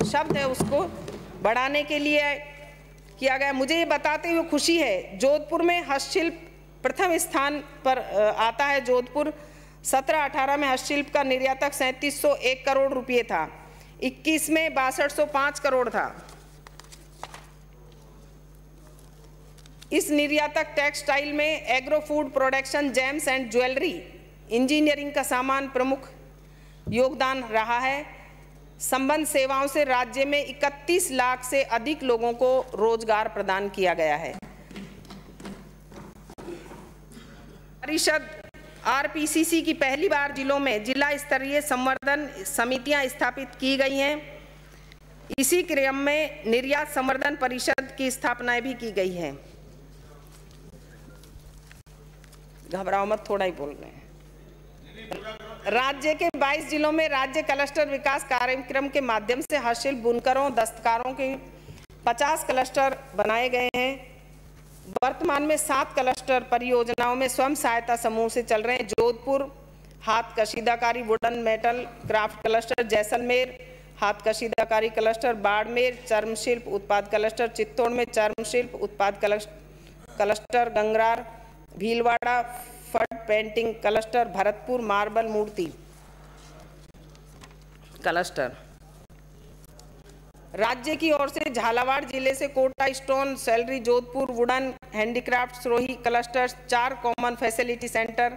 शब्द है उसको बढ़ाने के लिए किया गया। मुझे ये बताते हुए खुशी है, जोधपुर में हस्तशिल्प प्रथम स्थान पर आता है। जोधपुर 17-18 में हस्तशिल्प का निर्यातक 3701 करोड़ रुपये था, 21 में 6205 करोड़ था। इस निर्यातक टेक्सटाइल में agro food production, James and jewellery, engineering का सामान प्रमुख योगदान रहा है। संबंध सेवाओं से राज्य में 31 लाख से अधिक लोगों को रोजगार प्रदान किया गया है। परिषद RPCC की पहली बार जिलों में जिला स्तरीय संवर्धन समितियां स्थापित की गई हैं। इसी क्रम में निर्यात संवर्धन परिषद की स्थापना भी की गई है। घबराओ मत, थोड़ा ही बोल रहे हैं। राज्य के 22 जिलों में राज्य क्लस्टर विकास कार्यक्रम के माध्यम से हस्तशिल्प बुनकरों, दस्तकारों के 50 क्लस्टर बनाए गए हैं। वर्तमान में 7 क्लस्टर परियोजनाओं में स्वयं सहायता समूह से चल रहे हैं। जोधपुर हाथ कशीदाकारी wooden metal craft cluster, Jaisalmer हाथ कशीदाकारी क्लस्टर, बाड़मेर चर्म शिल्प उत्पाद क्लस्टर, चित्तौड़ में चर्म शिल्प उत्पाद क्लस्टर, गंगरार भीलवाड़ा फट पेंटिंग क्लस्टर, भरतपुर मार्बल मूर्ति क्लस्टर। राज्य की ओर से झालावाड़ जिले से Kota stone salary, Jodhpur wooden handicraft Sirohi cluster, 4 common facility centre,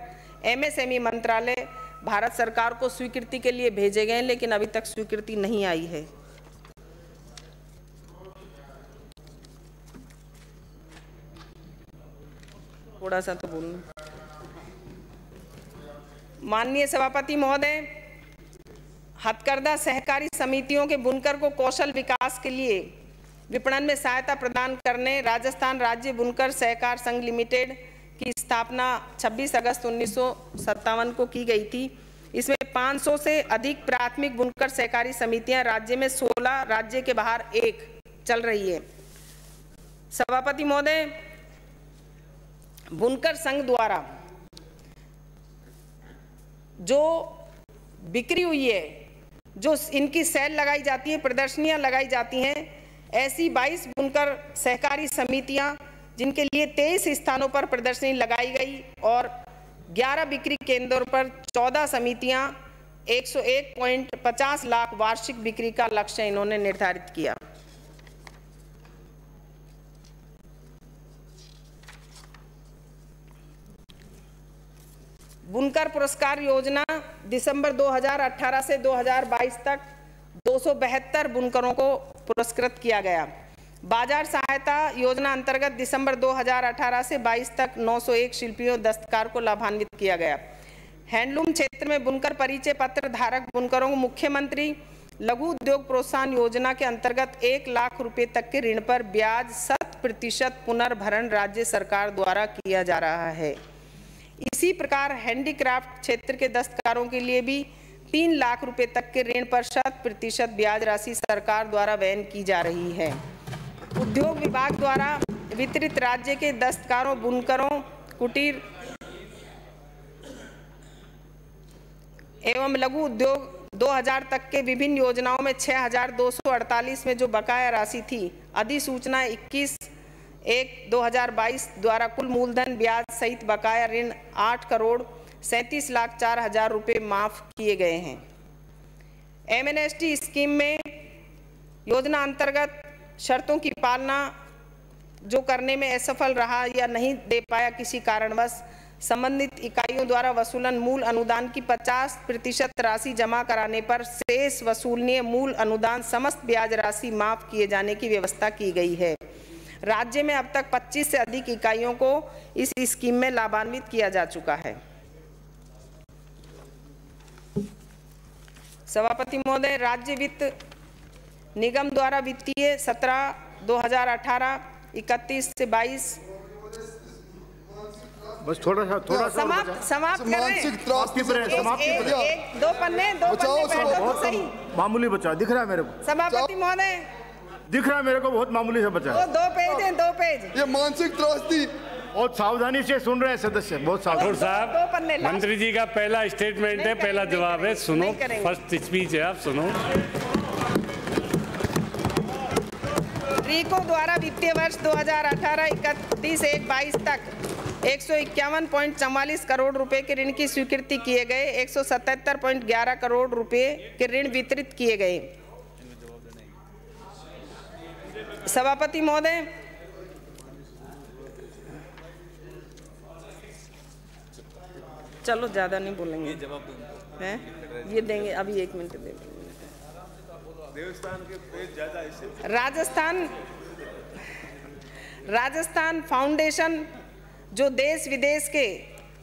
MSME मंत्रालय भारत सरकार को स्वीकृति के लिए भेजे गए, लेकिन अभी तक स्वीकृति नहीं आई है। थोड़ा सा तो बोलूं। माननीय सभापति महोदय, हथकरघा सहकारी समितियों के बुनकर को कौशल विकास के लिए विपणन में सहायता प्रदान करने राजस्थान राज्य बुनकर सहकार संघ लिमिटेड की स्थापना 26 अगस्त 1957 को की गई थी। इसमें 500 से अधिक प्राथमिक बुनकर सहकारी समितियां राज्य में 16, राज्य के बाहर 1 चल रही है। सभापति महोदय, बुनकर संघ द्वारा जो बिक्री हुई है, जो इनकी सेल लगाई जाती है, प्रदर्शनियां लगाई जाती हैं, ऐसी 22 बुनकर सहकारी समितियां जिनके लिए 23 स्थानों पर प्रदर्शनी लगाई गई और 11 बिक्री केंद्रों पर 14 समितियां 101.50 लाख वार्षिक बिक्री का लक्ष्य इन्होंने निर्धारित किया। बुनकर पुरस्कार योजना दिसंबर 2018 से 2022 तक 272 बुनकरों को पुरस्कृत किया गया। बाजार सहायता योजना अंतर्गत दिसंबर 2018 से 22 तक 901 शिल्पियों दस्तकार को लाभान्वित किया गया। हैंडलूम क्षेत्र में बुनकर परिचय पत्र धारक बुनकरों को मुख्यमंत्री लघु उद्योग प्रोत्साहन योजना के अंतर्गत 1 लाख रुपए तक के ऋण पर ब्याज 100% पुनर्भरण राज्य सरकार द्वारा किया जा रहा है। इसी प्रकार हैंडीक्राफ्ट क्षेत्र के दस्तकारों के लिए भी 3 लाख रुपए तक के ऋण पर 100% ब्याज राशि सरकार द्वारा वहन की जा रही है। उद्योग विभाग द्वारा वितरित राज्य के दस्तकारों, बुनकरों, कुटीर एवं लघु उद्योग 2000 तक के विभिन्न योजनाओं में 6248 में जो बकाया राशि थी, अधिसूचना 21/1/2022 द्वारा कुल मूलधन ब्याज सहित बकाया ऋण 8,37,04,000 रुपये माफ किए गए हैं। MNST स्कीम में योजना अंतर्गत शर्तों की पालना जो करने में असफल रहा या नहीं दे पाया किसी कारणवश, संबंधित इकाइयों द्वारा वसूलन मूल अनुदान की 50% राशि जमा कराने पर शेष वसूलनीय मूल अनुदान समस्त ब्याज राशि माफ किए जाने की व्यवस्था की गई है। राज्य में अब तक 25 से अधिक इकाइयों को इस स्कीम में लाभान्वित किया जा चुका है। सभापति महोदय, राज्य वित्त निगम द्वारा वित्तीय 2018 31 से 22 बस थोड़ा सा समाप्त कर रहे हैं। दो पन्ने बहुत सही मामूली बचा दिख रहा है मेरे को। सभापति महोदय, दिख रहा है मेरे को, बहुत मामूली सा बचा है। 2 पेज हैं, 2 पेज। ये मानसिक त्रासदी। बहुत सावधानी से सुन रहे हैं सदस्य, बहुत राठौर सावधान। साहब, मंत्री जी का पहला स्टेटमेंट है, पहला जवाब है, सुनो। फर्स्ट स्पीच है, आप सुनो। रीको द्वारा वित्तीय वर्ष 2018 31/1/22 तक 151.44 करोड़ रुपए के ऋण की स्वीकृति किए गए। 177.11 करोड़ रुपए के ऋण वितरित किए गए। सभापति महोदय, चलो ज्यादा नहीं बोलेंगे, हैं ये देंगे अभी, 1 मिनट दे देंगे। राजस्थान फाउंडेशन जो देश विदेश के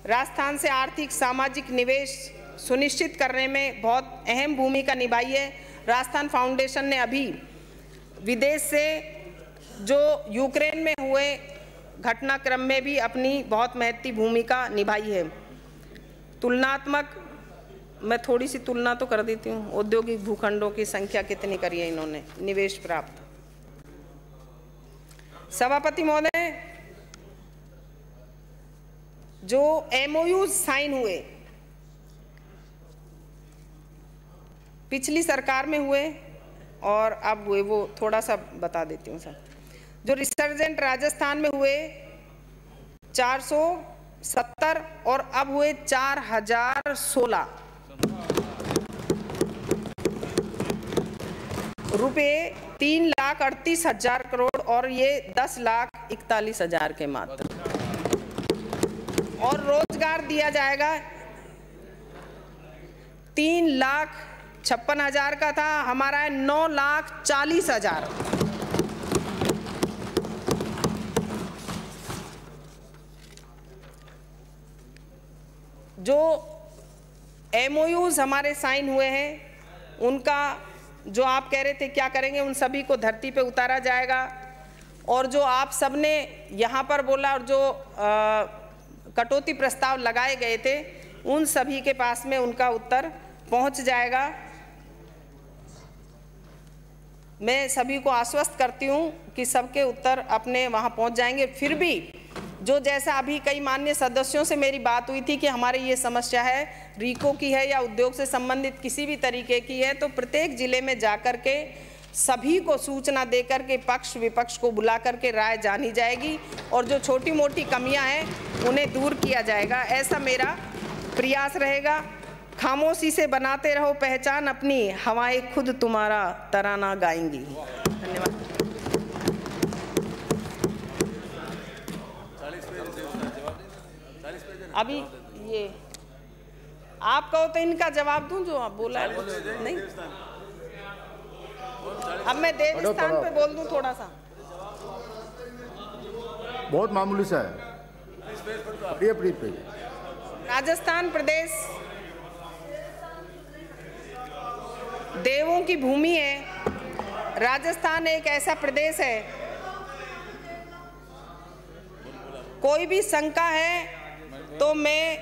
राजस्थान से आर्थिक सामाजिक निवेश सुनिश्चित करने में बहुत अहम भूमिका निभाई है। राजस्थान फाउंडेशन ने अभी विदेश से जो यूक्रेन में हुए घटनाक्रम में भी अपनी बहुत महत्वपूर्ण भूमिका निभाई है। तुलनात्मक मैं थोड़ी सी तुलना तो कर देती हूँ। औद्योगिक भूखंडों की संख्या कितनी करी है इन्होंने निवेश प्राप्त। सभापति महोदय, जो MOU साइन हुए पिछली सरकार में हुए और अब हुए, वो थोड़ा सा बता देती हूँ सर। जो रिसर्जेंट राजस्थान में हुए 470 और अब हुए 4016 रुपये 3,38,000 करोड़ और ये 10,41,000 के मात्र। और रोजगार दिया जाएगा 3,56,000 का था, हमारा है 9,40,000। जो MOUs हमारे साइन हुए हैं उनका जो आप कह रहे थे क्या करेंगे, उन सभी को धरती पे उतारा जाएगा। और जो आप सबने यहाँ पर बोला और जो कटौती प्रस्ताव लगाए गए थे उन सभी के पास में उनका उत्तर पहुँच जाएगा। मैं सभी को आश्वस्त करती हूँ कि सबके उत्तर अपने वहाँ पहुँच जाएंगे। फिर भी जो जैसा अभी कई माननीय सदस्यों से मेरी बात हुई थी कि हमारी ये समस्या है, रीको की है या उद्योग से संबंधित किसी भी तरीके की है, तो प्रत्येक जिले में जाकर के सभी को सूचना देकर के पक्ष विपक्ष को बुला करके राय जानी जाएगी और जो छोटी मोटी कमियां हैं उन्हें दूर किया जाएगा। ऐसा मेरा प्रयास रहेगा। खामोशी से बनाते रहो पहचान अपनी, हवाएं खुद तुम्हारा तराना गाएंगी। धन्यवाद। अभी ये आप कहो तो इनका जवाब दूं जो आप बोला है। नहीं, अब मैं देवस्थान पे बोल दूं थोड़ा सा। बहुत मामूली सा है। राजस्थान प्रदेश देवों की भूमि है। राजस्थान एक ऐसा प्रदेश है, कोई भी शंका है तो मैं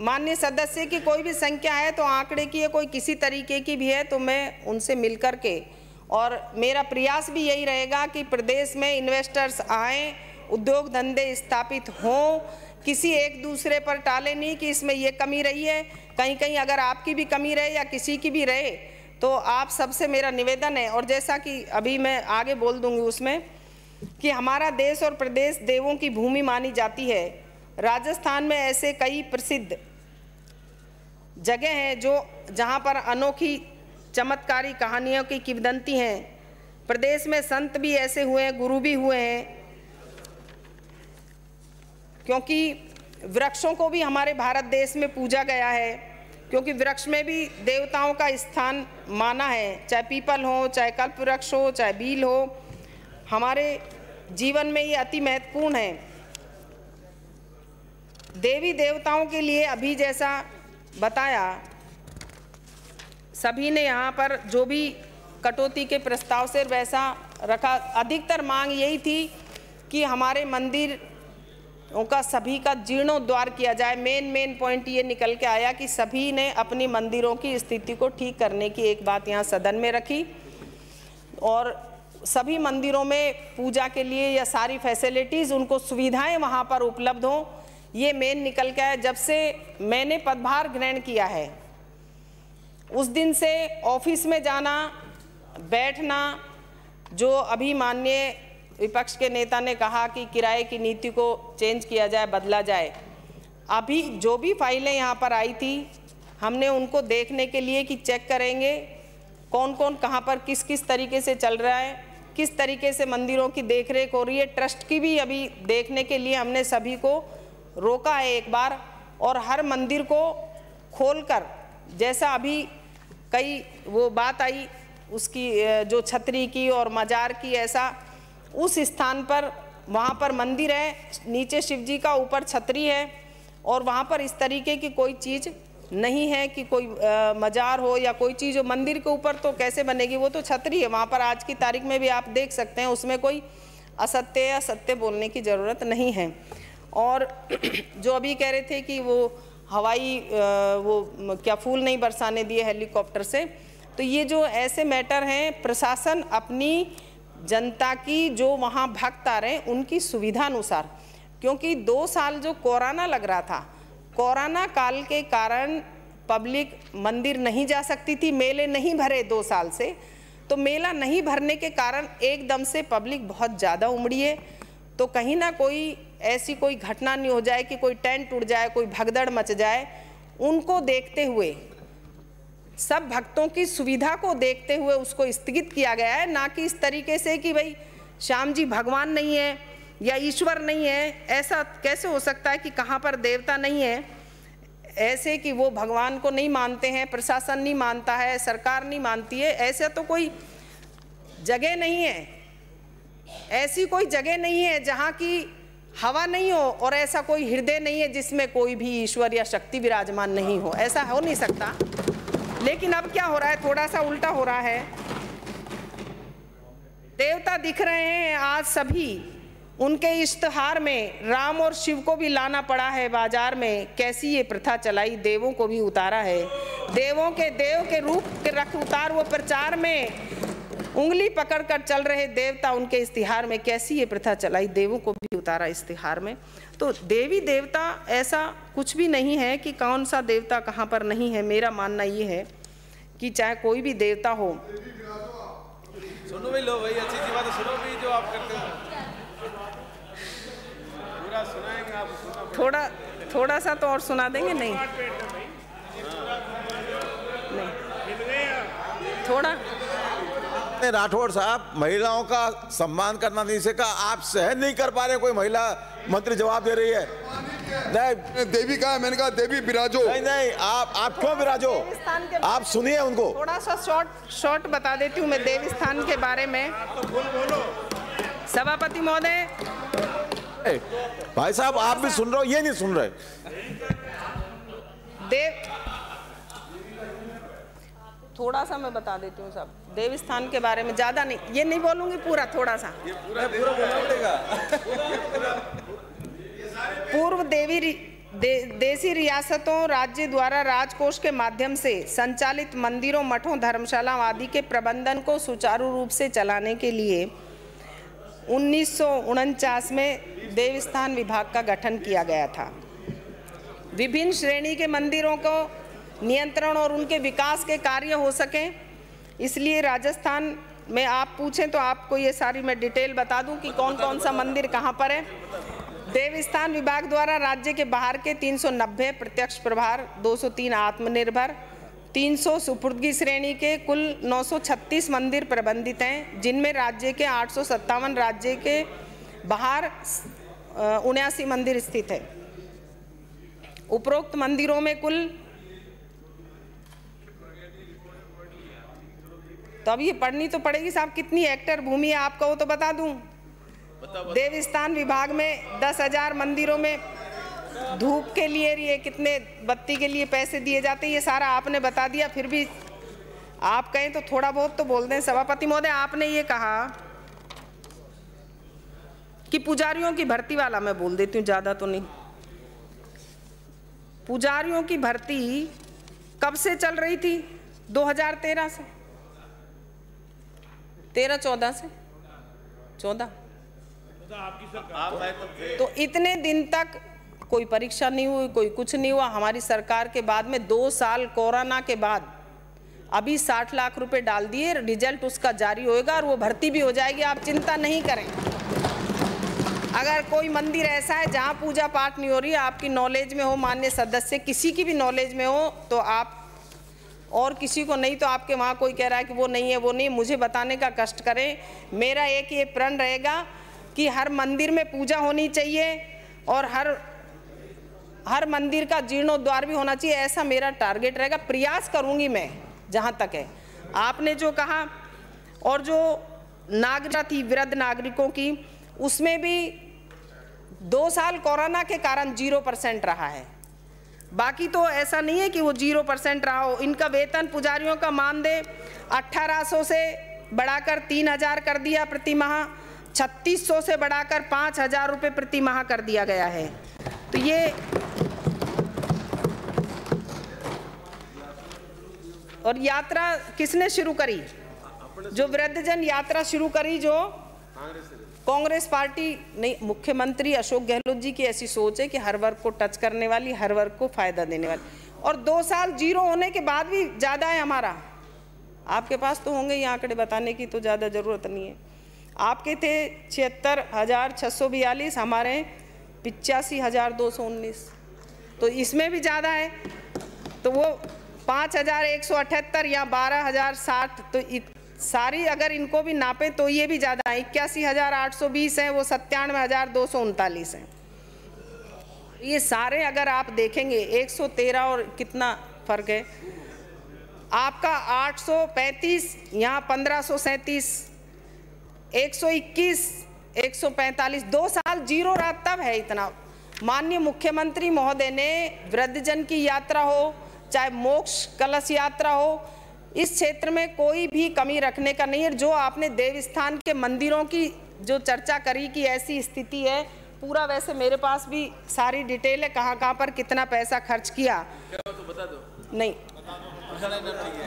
माननीय सदस्य की कोई भी संख्या है तो आंकड़े की है, कोई किसी तरीके की भी है तो मैं उनसे मिलकर के, और मेरा प्रयास भी यही रहेगा कि प्रदेश में इन्वेस्टर्स आएं उद्योग धंधे स्थापित हों, किसी एक दूसरे पर टाले नहीं कि इसमें ये कमी रही है। कहीं कहीं अगर आपकी भी कमी रहे या किसी की भी रहे तो आप सबसे मेरा निवेदन है, और जैसा कि अभी मैं आगे बोल दूंगी उसमें, कि हमारा देश और प्रदेश देवों की भूमि मानी जाती है। राजस्थान में ऐसे कई प्रसिद्ध जगह हैं जहाँ पर अनोखी चमत्कारी कहानियों की किंवदंती हैं। प्रदेश में संत भी ऐसे हुए हैं, गुरु भी हुए हैं, क्योंकि वृक्षों को भी हमारे भारत देश में पूजा गया है, क्योंकि वृक्ष में भी देवताओं का स्थान माना है। चाहे पीपल हो, चाहे कल्प वृक्ष हो, चाहे बील हो, हमारे जीवन में ये अति महत्वपूर्ण है। देवी देवताओं के लिए अभी जैसा बताया, सभी ने यहाँ पर जो भी कटौती के प्रस्ताव से वैसा रखा। अधिकतर मांग यही थी कि हमारे मंदिर उनका सभी का जीर्णोद्धार किया जाए। मेन पॉइंट ये निकल के आया कि सभी ने अपनी मंदिरों की स्थिति को ठीक करने की एक बात यहाँ सदन में रखी, और सभी मंदिरों में पूजा के लिए या सारी फैसिलिटीज़, उनको सुविधाएं वहाँ पर उपलब्ध हों, ये मेन निकल के आया। जब से मैंने पदभार ग्रहण किया है उस दिन से ऑफिस में जाना बैठना, जो अभी माननीय विपक्ष के नेता ने कहा कि किराए की नीति को चेंज किया जाए, बदला जाए, अभी जो भी फाइलें यहाँ पर आई थी हमने उनको देखने के लिए कि चेक करेंगे कौन कौन कहाँ पर किस किस तरीके से चल रहा है, किस तरीके से मंदिरों की देखरेख हो रही है। ट्रस्ट की भी अभी देखने के लिए हमने सभी को रोका है एक बार, और हर मंदिर को खोलकर, जैसा अभी कई वो बात आई उसकी जो छतरी की और मजार की, ऐसा उस स्थान पर वहाँ पर मंदिर है, नीचे शिव जी का, ऊपर छतरी है, और वहाँ पर इस तरीके की कोई चीज़ नहीं है कि कोई मजार हो या कोई चीज़ हो। मंदिर के ऊपर तो कैसे बनेगी, वो तो छतरी है। वहाँ पर आज की तारीख में भी आप देख सकते हैं, उसमें कोई असत्य या सत्य बोलने की ज़रूरत नहीं है। और जो अभी कह रहे थे कि वो हवाई वो क्या फूल नहीं बरसाने दिए हेलीकॉप्टर से, तो ये जो ऐसे मैटर हैं, प्रशासन अपनी जनता की, जो वहाँ भक्त आ रहे हैं उनकी सुविधा अनुसार, क्योंकि 2 साल जो कोरोना लग रहा था, कोरोना काल के कारण पब्लिक मंदिर नहीं जा सकती थी, मेले नहीं भरे 2 साल से, तो मेला नहीं भरने के कारण एकदम से पब्लिक बहुत ज़्यादा उमड़ी है। तो कहीं ना कोई ऐसी कोई घटना नहीं हो जाए कि कोई टेंट उड़ जाए, कोई भगदड़ मच जाए। उनको देखते हुए, सब भक्तों की सुविधा को देखते हुए उसको स्थगित किया गया है, ना कि इस तरीके से कि भाई श्याम जी भगवान नहीं है या ईश्वर नहीं है। ऐसा कैसे हो सकता है कि कहाँ पर देवता नहीं है, ऐसे कि वो भगवान को नहीं मानते हैं, प्रशासन नहीं मानता है, सरकार नहीं मानती है। ऐसा तो कोई जगह नहीं है, ऐसी कोई जगह नहीं है जहाँ की हवा नहीं हो, और ऐसा कोई हृदय नहीं है जिसमें कोई भी ईश्वर या शक्ति विराजमान नहीं हो। ऐसा हो नहीं सकता। लेकिन अब क्या हो रहा है, थोड़ा सा उल्टा हो रहा है। देवता दिख रहे हैं आज सभी, उनके इश्तहार में राम और शिव को भी लाना पड़ा है बाजार में। कैसी ये प्रथा चलाई, देवों को भी उतारा है। देवों के देव के रूप के रख उतार, वो प्रचार में उंगली पकड़कर चल रहे देवता उनके इश्तिहार में, कैसी ये प्रथा चलाई, देवों को भी उतारा इश्तिहार में। तो देवी देवता ऐसा कुछ भी नहीं है कि कौन सा देवता कहाँ पर नहीं है। मेरा मानना ये है कि चाहे कोई भी देवता हो। सुनो भाई, लो भाई, अच्छी सी बात सुनो भी जो आप करते हो, पूरा सुनाएंगे आप। थोड़ा सा तो और सुना देंगे। नहीं थोड़ा। राठौड़ साहब, महिलाओं का सम्मान करना नहीं सीखा, आप सहन नहीं कर पा रहे, कोई महिला मंत्री जवाब दे रही है। नहीं, देवी का है, मैंने कहा देवी विराजो। नहीं, आप क्यों विराजो, आप सुनिए उनको। थोड़ा सा शॉर्ट बता देती हूँ मैं देव स्थान के बारे में। सभापति महोदय, भाई साहब आप भी सुन रहे हो, ये नहीं सुन रहे। थोड़ा सा मैं बता देती हूँ सब देव स्थान के बारे में, ज्यादा नहीं, ये नहीं बोलूंगी पूरा, थोड़ा सा। पूर्व देशी रियासतों, राज्य द्वारा राजकोष के माध्यम से संचालित मंदिरों, मठों, धर्मशालाओं आदि के प्रबंधन को सुचारू रूप से चलाने के लिए 1949 में देवस्थान विभाग का गठन किया गया था। विभिन्न श्रेणी के मंदिरों को नियंत्रण और उनके विकास के कार्य हो सकें, इसलिए राजस्थान में आप पूछें तो आपको ये सारी मैं डिटेल बता दूं कि कौन कौन सा मंदिर कहाँ पर है। देवस्थान विभाग द्वारा राज्य के बाहर के 390 प्रत्यक्ष प्रभार, 203 आत्मनिर्भर, 300 सुपुर्दगी श्रेणी के कुल 936 मंदिर प्रबंधित हैं, जिनमें राज्य के 857 राज्य के बाहर 79 मंदिर स्थित है। उपरोक्त मंदिरों में कुल, तो अब ये पढ़नी तो पड़ेगी साहब, कितनी हेक्टेयर भूमि है आप कहो तो बता दूं। देवस्थान विभाग में 10,000 मंदिरों में धूप के लिए ये कितने बत्ती के लिए पैसे दिए जाते हैं, ये सारा आपने बता दिया। फिर भी आप कहें तो थोड़ा बहुत तो बोल दें। सभापति महोदय, आपने ये कहा कि पुजारियों की भर्ती वाला, मैं बोल देती हूँ, ज़्यादा तो नहीं। पुजारियों की भर्ती कब से चल रही थी? 2013 से, 13-14 से, 14। तो इतने दिन तक कोई परीक्षा नहीं हुई, कोई कुछ नहीं हुआ। हमारी सरकार के बाद में 2 साल कोरोना के बाद अभी 60 लाख रुपए डाल दिए, रिजल्ट उसका जारी होएगा और वो भर्ती भी हो जाएगी, आप चिंता नहीं करें। अगर कोई मंदिर ऐसा है जहाँ पूजा पाठ नहीं हो रही, आपकी नॉलेज में हो, माननीय सदस्य किसी की भी नॉलेज में हो, तो आप, और किसी को नहीं तो आपके वहाँ कोई कह रहा है कि वो नहीं है, वो नहीं, मुझे बताने का कष्ट करें। मेरा एक ये प्रण रहेगा कि हर मंदिर में पूजा होनी चाहिए और हर मंदिर का जीर्णोद्वार भी होना चाहिए, ऐसा मेरा टारगेट रहेगा। प्रयास करूंगी मैं जहाँ तक है। आपने जो कहा, और जो नागरिकता थी वृद्ध नागरिकों की, उसमें भी 2 साल कोरोना के कारण 0% रहा है। बाकी तो ऐसा नहीं है कि वो 0% रहा हो। इनका वेतन पुजारियों का मानदेय 1800 से बढ़ाकर 3000 कर दिया प्रति माह, 3600 से बढ़ाकर 5000 रुपये प्रति माह कर दिया गया है। तो ये, और यात्रा किसने शुरू करी? जो वृद्धजन यात्रा शुरू करी, जो कांग्रेस पार्टी नहीं, मुख्यमंत्री अशोक गहलोत जी की ऐसी सोच है कि हर वर्ग को टच करने वाली, हर वर्ग को फायदा देने वाली। और 2 साल 0 होने के बाद भी ज़्यादा है हमारा। आपके पास तो होंगे ये आंकड़े, बताने की तो ज़्यादा ज़रूरत नहीं है। आपके थे 76,642, हमारे 85,219, तो इसमें भी ज़्यादा है। तो वो 5,178 या 12,060, तो सारी अगर इनको भी नापें तो ये भी ज़्यादा है। 81,820 है, वो 97,239 है। ये सारे अगर आप देखेंगे 113 और कितना फ़र्क है आपका, 835, यहाँ 1537, 121, 145, 2 साल 0 रहा, तब है इतना। माननीय मुख्यमंत्री महोदय ने वृद्धजन की यात्रा हो, चाहे मोक्ष कलश यात्रा हो, इस क्षेत्र में कोई भी कमी रखने का नहीं है। जो आपने देवस्थान के मंदिरों की जो चर्चा करी कि ऐसी स्थिति है, पूरा वैसे मेरे पास भी सारी डिटेल है, कहाँ पर कितना पैसा खर्च किया, तो बता दो। नहीं,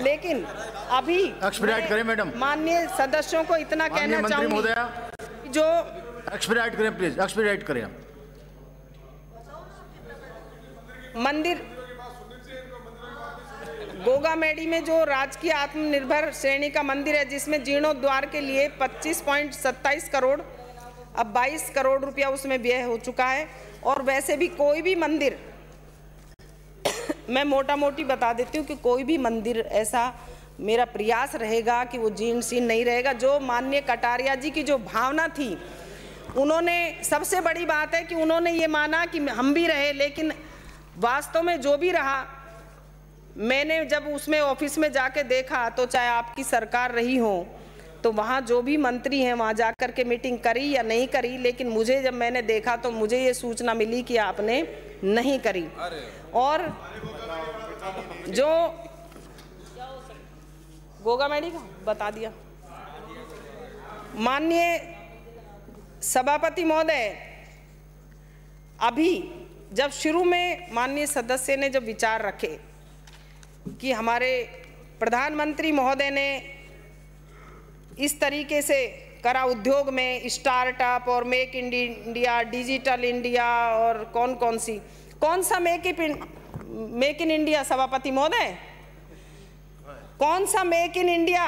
लेकिन अभी एक्सपेडाइट करें मैडम, माननीय सदस्यों को इतना कहना चाहूंगी, जो एक्सपेडाइट करें प्लीज, एक्सपेडाइट करें। मंदिर गोगामेडी में जो राजकीय आत्मनिर्भर श्रेणी का मंदिर है, जिसमें जीर्णोद्वार के लिए 25.27 करोड़, अब 22 करोड़ रुपया उसमें व्यय हो चुका है। और वैसे भी कोई भी मंदिर मैं मोटा मोटी बता देती हूँ कि कोई भी मंदिर ऐसा मेरा प्रयास रहेगा कि वो जीर्ण शीर्ण नहीं रहेगा। जो माननीय कटारिया जी की जो भावना थी, उन्होंने, सबसे बड़ी बात है कि उन्होंने ये माना कि हम भी रहे, लेकिन वास्तव में जो भी रहा, मैंने जब उसमें ऑफिस में जाके देखा, तो चाहे आपकी सरकार रही हो, तो वहाँ जो भी मंत्री हैं वहाँ जाकर के मीटिंग करी या नहीं करी, लेकिन मुझे जब मैंने देखा तो मुझे ये सूचना मिली कि आपने नहीं करी। और जो गोगामेडी का बता दिया। माननीय सभापति महोदय, अभी जब शुरू में माननीय सदस्य ने जब विचार रखे कि हमारे प्रधानमंत्री महोदय ने इस तरीके से करा उद्योग में, स्टार्टअप और make in India, digital India और कौन सा मेक इन इंडिया सभापति महोदय, कौन सा मेक इन इंडिया?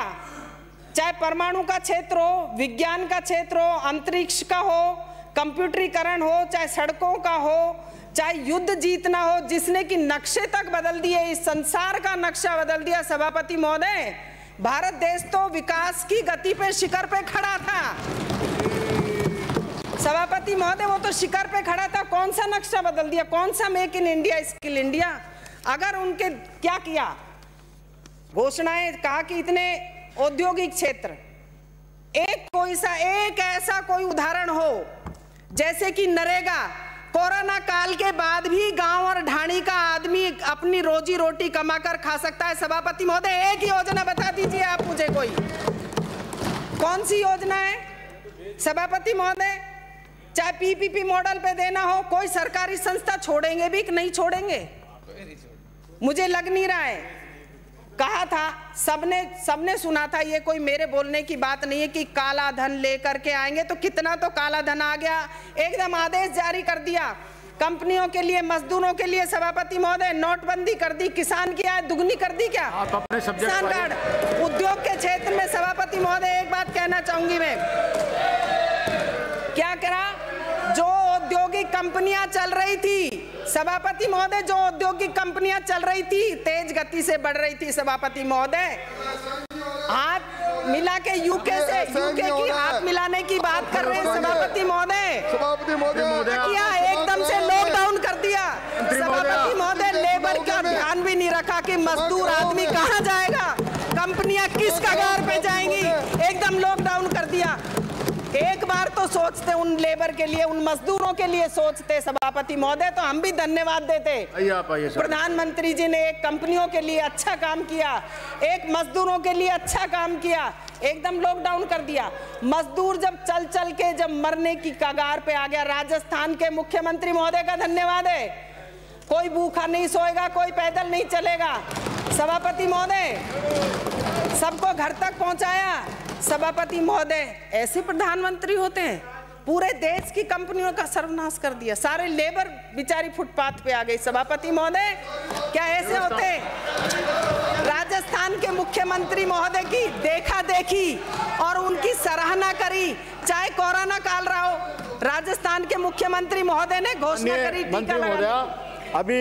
चाहे परमाणु का क्षेत्र हो, विज्ञान का क्षेत्र हो, अंतरिक्ष का हो, कंप्यूटरीकरण हो, चाहे सड़कों का हो, चाहे युद्ध जीतना हो, जिसने कि नक्शे तक बदल दिए, इस संसार का नक्शा बदल दिया सभापति महोदय। भारत देश तो विकास की गति पे शिखर पे खड़ा था सभापति महोदय, वो तो शिखर पे खड़ा था। कौन सा नक्शा बदल दिया? कौन सा make in India, skill India? अगर उनके क्या किया, घोषणाएं, कहा कि इतने औद्योगिक क्षेत्र, एक ऐसा कोई उदाहरण हो जैसे कि नरेगा, कोरोना काल के बाद भी गांव और ढाणी का आदमी अपनी रोजी रोटी कमाकर खा सकता है सभापति महोदय। एक योजना बता दीजिए आप मुझे, कोई कौन सी योजना है सभापति महोदय? चाहे पीपीपी मॉडल पे देना हो, कोई सरकारी संस्था छोड़ेंगे भी कि नहीं छोड़ेंगे? मुझे लग नहीं रहा है। कहा था, सबने सुना था, ये कोई मेरे बोलने की बात नहीं है कि काला धन लेकर के आएंगे, तो कितना तो काला धन आ गया। एकदम आदेश जारी कर दिया कंपनियों के लिए, मजदूरों के लिए सभापति महोदय, नोटबंदी कर दी, किसान की आय दुगनी कर दी। क्या किसान कार्ड? उद्योग के क्षेत्र में सभापति महोदय एक बात कहना चाहूंगी मैं, क्या करा? जो औद्योगिक कंपनियां चल रही थी सभापति महोदय, जो औद्योगिक कंपनियां चल रही थी, तेज गति से बढ़ रही थी सभापति महोदय, हाथ मिला के यूके की हाथ मिलाने की बात कर रहे हैं सभापति महोदय। किया एकदम से लॉकडाउन कर दिया सभापति महोदय, लेबर का ध्यान भी नहीं रखा कि मजदूर आदमी कहाँ जाएगा, कंपनियां किस कगार पे जाएंगी, एकदम लॉकडाउन कर दिया। एक बार तो सोचते उन लेबर के लिए, उन मजदूरों के लिए सोचते सभापति महोदय, तो हम भी धन्यवाद देते। प्रधानमंत्री जी ने एक कंपनियों के लिए अच्छा काम किया, एक मजदूरों के लिए अच्छा काम किया, एकदम लॉकडाउन कर दिया। मजदूर जब चल के जब मरने की कगार पे आ गया, राजस्थान के मुख्यमंत्री महोदय का धन्यवाद है, कोई भूखा नहीं सोएगा, कोई पैदल नहीं चलेगा सभापति महोदय, सबको घर तक पहुंचाया सभापति महोदय। ऐसे प्रधानमंत्री होते हैं? पूरे देश की कंपनियों का सर्वनाश कर दिया, सारे लेबर बेचारी फुटपाथ पे आ गई सभापति महोदय। क्या ऐसे होते? राजस्थान के मुख्यमंत्री महोदय की देखा देखी और उनकी सराहना करी, चाहे कोरोना काल रहा हो, राजस्थान के मुख्यमंत्री महोदय ने घोषणा करी टीका लगाने। अभी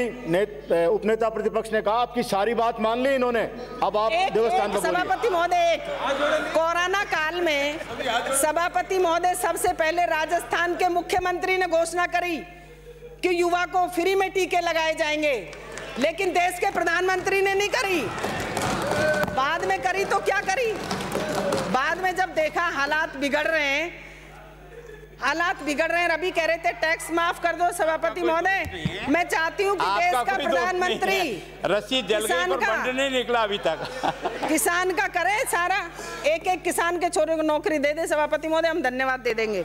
उपनेता प्रतिपक्ष ने कहा आपकी सारी बात मान ली इन्होंने, अब आप देवस्थान पर सभापति महोदय, कोरोना काल में सभापति महोदय सबसे पहले राजस्थान के मुख्यमंत्री ने घोषणा करी कि युवा को फ्री में टीके लगाए जाएंगे, लेकिन देश के प्रधानमंत्री ने नहीं करी। बाद में करी तो क्या करी? बाद में जब देखा हालात बिगड़ रहे हैं, अभी कह रहे थे टैक्स माफ कर दो सभापति महोदय। मैं चाहती हूँ कि देश का प्रधानमंत्री रस्सी जल गई पर बंड नहीं निकला अभी तक। किसान का करे सारा, एक किसान के छोरे को नौकरी दे दे सभापति महोदय, हम धन्यवाद दे देंगे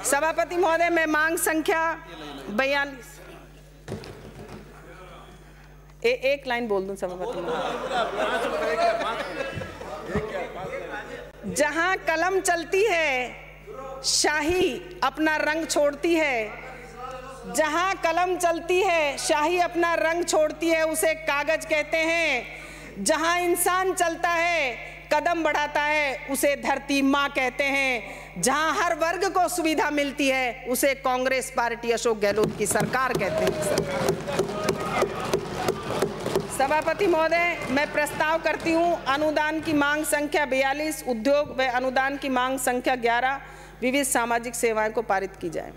सभापति महोदय। मैं मांग संख्या 42 एक लाइन बोल दूं सभापति महोदय। जहां कलम चलती है शाही अपना रंग छोड़ती है, जहां कलम चलती है शाही अपना रंग छोड़ती है, उसे कागज कहते हैं। जहां इंसान चलता है कदम बढ़ाता है, उसे धरती माँ कहते हैं। जहां हर वर्ग को सुविधा मिलती है, उसे कांग्रेस पार्टी अशोक गहलोत की सरकार कहते हैं। सभापति महोदय, मैं प्रस्ताव करती हूं अनुदान की मांग संख्या 42 उद्योग व अनुदान की मांग संख्या 11 विविध सामाजिक सेवाएं को पारित की जाए।